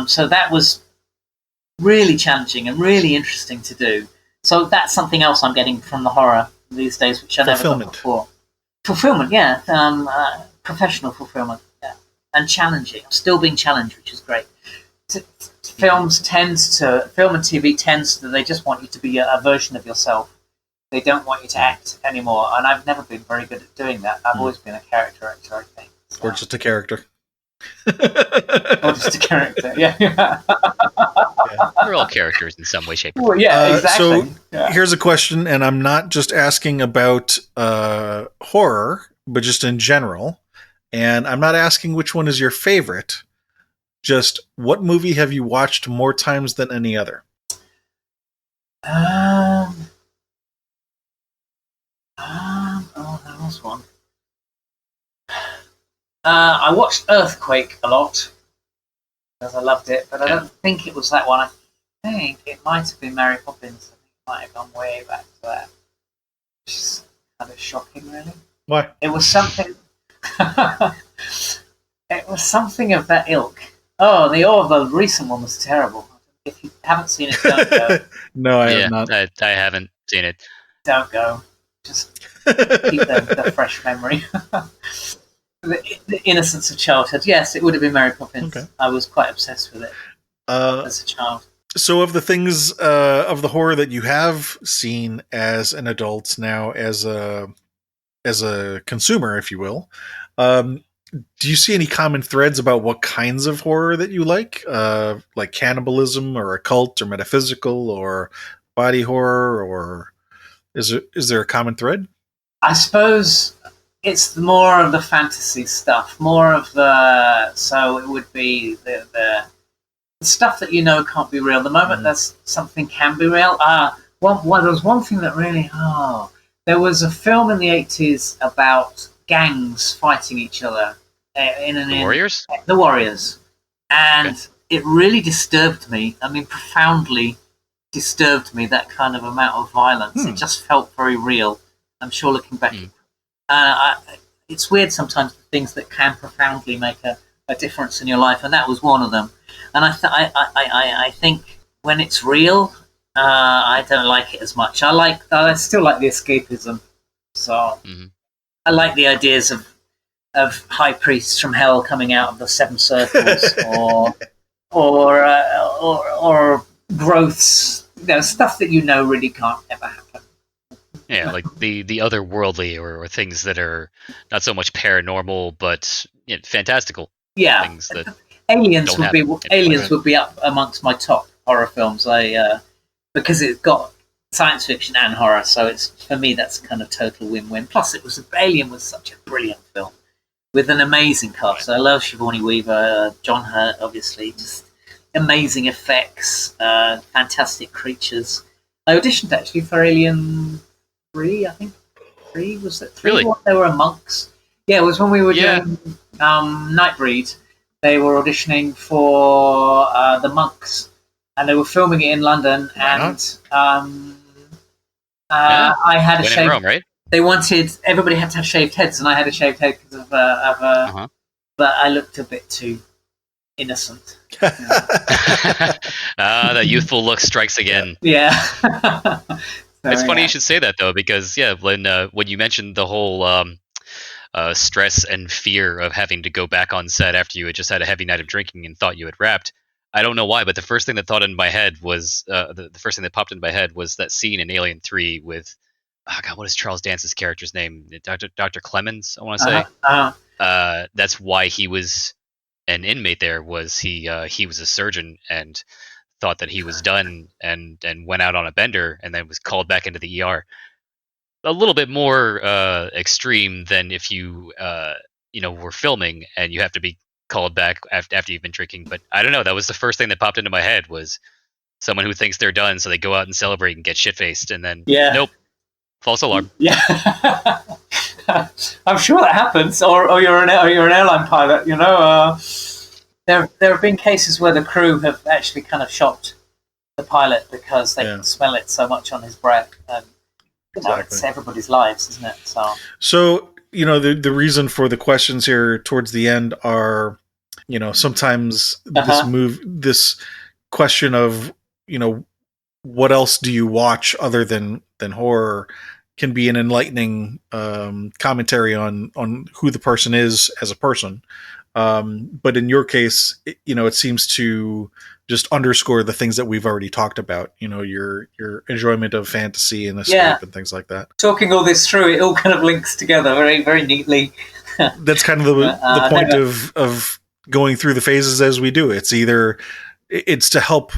So that was really challenging and really interesting to do. So that's something else I'm getting from the horror these days, which I never got before. Fulfillment, yeah. Professional fulfillment, yeah. And challenging. I'm still being challenged, which is great. Film and TV tends to, they just want you to be a version of yourself. They don't want you to act anymore, and I've never been very good at doing that. I've always been a character actor, I think. So. Or just a character. Or just a character, yeah. We're all characters in some way, shape, or form. Well, yeah, exactly. So here's a question, and I'm not just asking about horror, but just in general. And I'm not asking which one is your favorite. Just what movie have you watched more times than any other? There was one. I watched Earthquake a lot because I loved it, but I don't think it was that one. I think it might have been Mary Poppins. I think it might have gone way back to that. Which is kind of shocking, really. Why? It was something. It was something of that ilk. The recent one was terrible. If you haven't seen it, don't go. No, I have not. I haven't seen it. Don't go. Just keep the fresh memory. The innocence of childhood. Yes, it would have been Mary Poppins. Okay. I was quite obsessed with it as a child. So of the things of the horror that you have seen as an adult now, as a as a consumer, if you will. Do you see any common threads about what kinds of horror that you like cannibalism or occult or metaphysical or body horror, or is there a common thread? I suppose it's more of the fantasy stuff, more of so it would be the stuff that can't be real. The moment that something can be real. There was one thing that really. There was a film in the 80s about gangs fighting each other. Warriors? The Warriors. And it really disturbed me. I mean, profoundly disturbed me, that kind of amount of violence. It just felt very real. I'm sure looking back. It's weird sometimes, things that can profoundly make a difference in your life, and that was one of them. And I think when it's real, I don't like it as much. I still like the escapism. So I like the ideas of high priests from hell coming out of the seven circles, or growths, stuff that really can't ever happen. Yeah, like the otherworldly or things that are not so much paranormal but fantastical. Yeah, things that Aliens would be up amongst my top horror films. Because it's got science fiction and horror, so it's, for me, that's kind of total win-win. Plus, Alien was such a brilliant film with an amazing cast. I love Sigourney Weaver, John Hurt, obviously, just amazing effects, fantastic creatures. I auditioned actually for Alien 3, I think. 3, was it 3? Really? They were monks. Yeah, it was when we were doing Nightbreed. They were auditioning for the monks. And they were filming it in London, and I had a shaved. In Rome, right? They wanted everybody had to have shaved heads, and I had a shaved head because of but I looked a bit too innocent. That youthful look strikes again. Yeah. It's funny you should say that though, because when you mentioned the whole stress and fear of having to go back on set after you had just had a heavy night of drinking and thought you had wrapped. I don't know why, but the first thing that popped into my head was that scene in Alien 3 with, what is Charles Dance's character's name? Dr. Clemens, I want to say. That's why he was an inmate there. Was he was a surgeon and thought that he was done and went out on a bender and then was called back into the ER. A little bit more extreme than if you were filming and you have to be called back after you've been drinking. But I don't know, that was the first thing that popped into my head, was someone who thinks they're done, so they go out and celebrate and get shit-faced, and then nope, false alarm. Yeah. I'm sure that happens, or you're an airline pilot, there have been cases where the crew have actually kind of shocked the pilot because they can smell it so much on his breath, and it's everybody's lives, isn't it? So the reason for the questions here towards the end are, sometimes this question of, what else do you watch other than horror can be an enlightening commentary on who the person is as a person. But in your case, it seems to just underscore the things that we've already talked about, your enjoyment of fantasy and escape and things like that. Talking all this through, it all kind of links together very, very neatly. That's kind of the point of going through the phases as we do. It's to help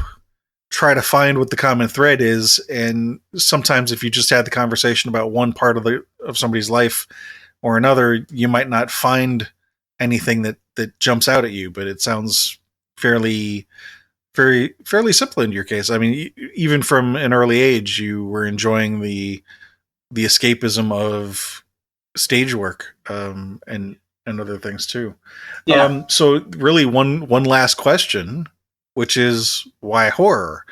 try to find what the common thread is. And sometimes if you just had the conversation about one part of somebody's life or another, you might not find anything that jumps out at you, but it sounds fairly simple in your case. I mean, even from an early age, you were enjoying the escapism of stage work and other things too. Yeah. So really one last question, which is why horror?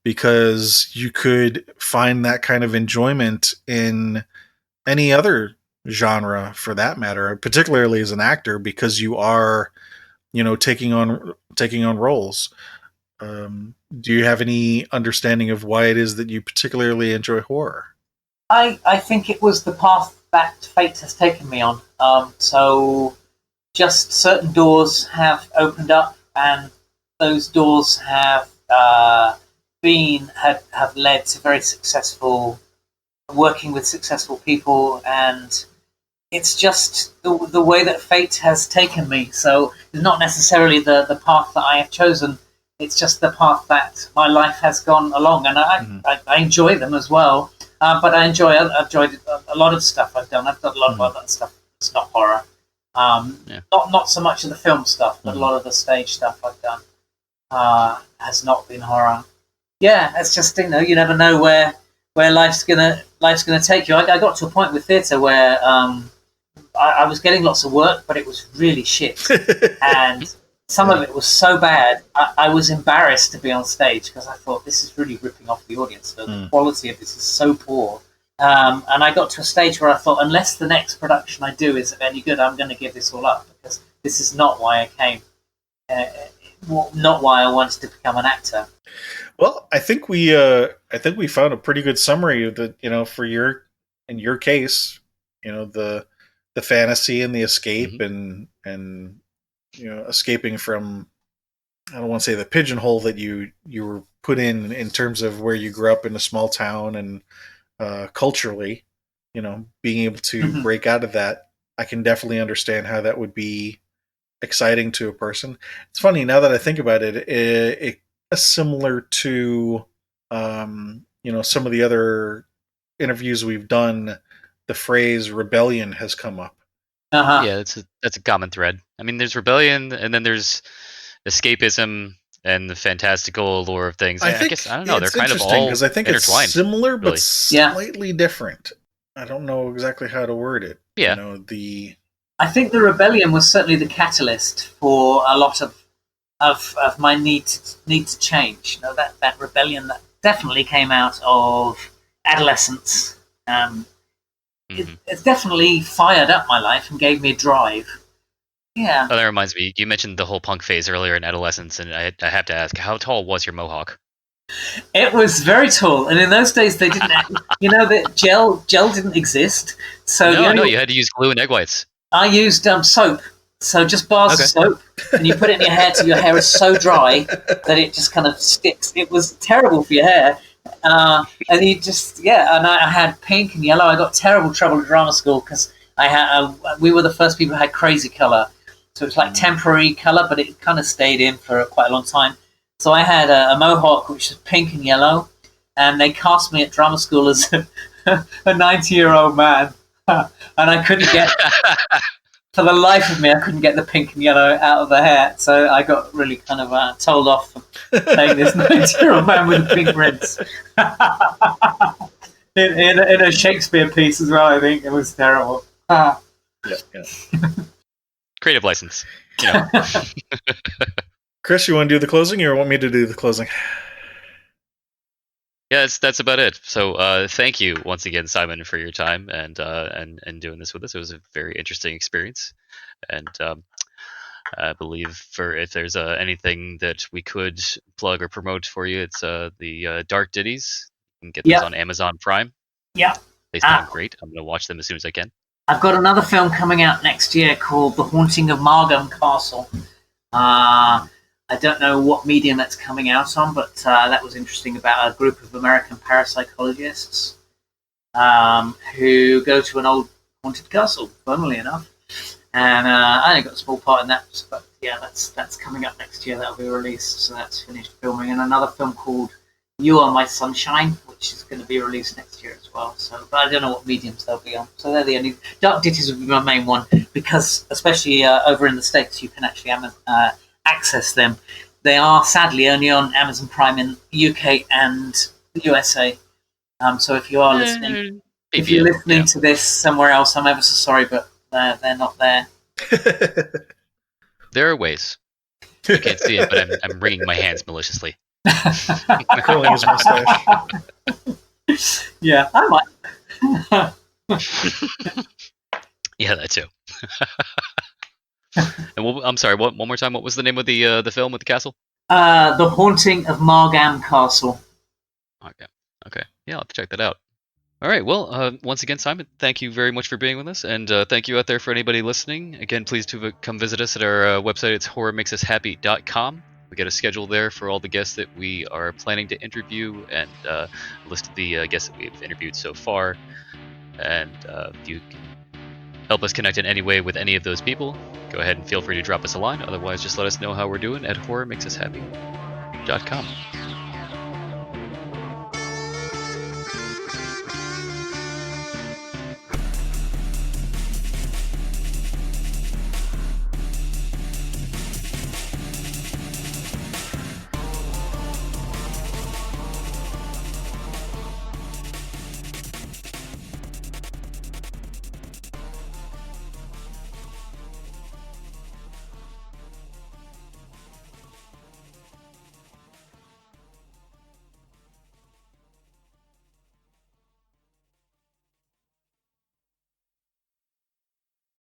Because you could find that kind of enjoyment in any other genre for that matter, particularly as an actor, because you are, taking on roles. Do you have any understanding of why it is that you particularly enjoy horror? I think it was the path that fate has taken me on. So just certain doors have opened up, and those doors have led to very successful working with successful people and it's just the way that fate has taken me. So it's not necessarily the path that I have chosen. It's just the path that my life has gone along, and I enjoy them as well. But I've enjoyed a lot of stuff I've done. I've done a lot of other stuff that's not horror. Not so much of the film stuff, but a lot of the stage stuff I've done has not been horror. Yeah, it's just you never know where life's gonna take you. I got to a point with theatre where I was getting lots of work, but it was really shit, and some of it was so bad I was embarrassed to be on stage because I thought this is really ripping off the audience. The quality of this is so poor. And I got to a stage where I thought, unless the next production I do is any good, I'm going to give this all up because this is not why I came, not why I wanted to become an actor. Well, I think we found a pretty good summary of the in your case, the fantasy and the escape and escaping from, I don't want to say the pigeonhole that you were put in terms of where you grew up in a small town and culturally, being able to break out of that. I can definitely understand how that would be exciting to a person. It's funny now that I think about it. It is similar to some of the other interviews we've done. The phrase rebellion has come up. Yeah, that's a common thread. I mean, there's rebellion, and then there's escapism and the fantastical allure of things. I guess I don't know. They're kind of all because I think intertwined, it's similar really. but slightly different. I don't know exactly how to word it. Yeah. I think the rebellion was certainly the catalyst for a lot of my need to change. That rebellion that definitely came out of adolescence. It definitely fired up my life and gave me a drive. Yeah. Oh, that reminds me. You mentioned the whole punk phase earlier in adolescence, and I have to ask, how tall was your mohawk? It was very tall, and in those days they didn't. That gel didn't exist. So no, you had to use glue and egg whites. I used soap. So just bars of soap, and you put it in your hair till your hair is so dry that it just kind of sticks. It was terrible for your hair. And you just, and I had pink and yellow. I got terrible trouble at drama school because we were the first people who had crazy color. So it was like temporary color, but it kind of stayed in for quite a long time. So I had a mohawk, which was pink and yellow, and they cast me at drama school as a 90-year-old man. And I couldn't get, for the life of me, I couldn't get the pink and yellow out of the hair. So I got really kind of told off for playing this 90-year-old man with a pink rinse. in a Shakespeare piece as well, I think. It was terrible. Yeah. Creative license. Chris, you want to do the closing, or want me to do the closing? Yeah, that's about it. So thank you once again, Simon, for your time and doing this with us. It was a very interesting experience, and I believe if there's anything that we could plug or promote for you, it's the Dark Ditties. You can get those on Amazon Prime. Yeah, they sound great. I'm going to watch them as soon as I can. I've got another film coming out next year called The Haunting of Margam Castle. I don't know what medium that's coming out on, but that was interesting, about a group of American parapsychologists who go to an old haunted castle, funnily enough. And I only got a small part in that, but yeah, that's coming up next year. That'll be released, so that's finished filming. And another film called You Are My Sunshine, which is going to be released next year as well. So, but I don't know what mediums they'll be on. So they're the only. Dark Ditties would be my main one, because especially over in the States, you can actually access them. They are sadly only on Amazon Prime in UK and the USA. So if you are listening, to this somewhere else, I'm ever so sorry, but they're not there. There are ways. You can't see it, but I'm wringing my hands maliciously. Curling his mustache. Yeah, I might. Yeah, that too. And I'm sorry. One more time. What was the name of the film with the castle? The Haunting of Margam Castle. Okay. Yeah, I'll have to check that out. All right. Well, once again, Simon, thank you very much for being with us, and thank you out there for anybody listening. Again, please do come visit us at our website. It's horrormakesushappy.com. We got a schedule there for all the guests that we are planning to interview, and a list of the guests that we've interviewed so far. And you can help us connect in any way with any of those people, go ahead and feel free to drop us a line. Otherwise, just let us know how we're doing at horrormakesushappy.com.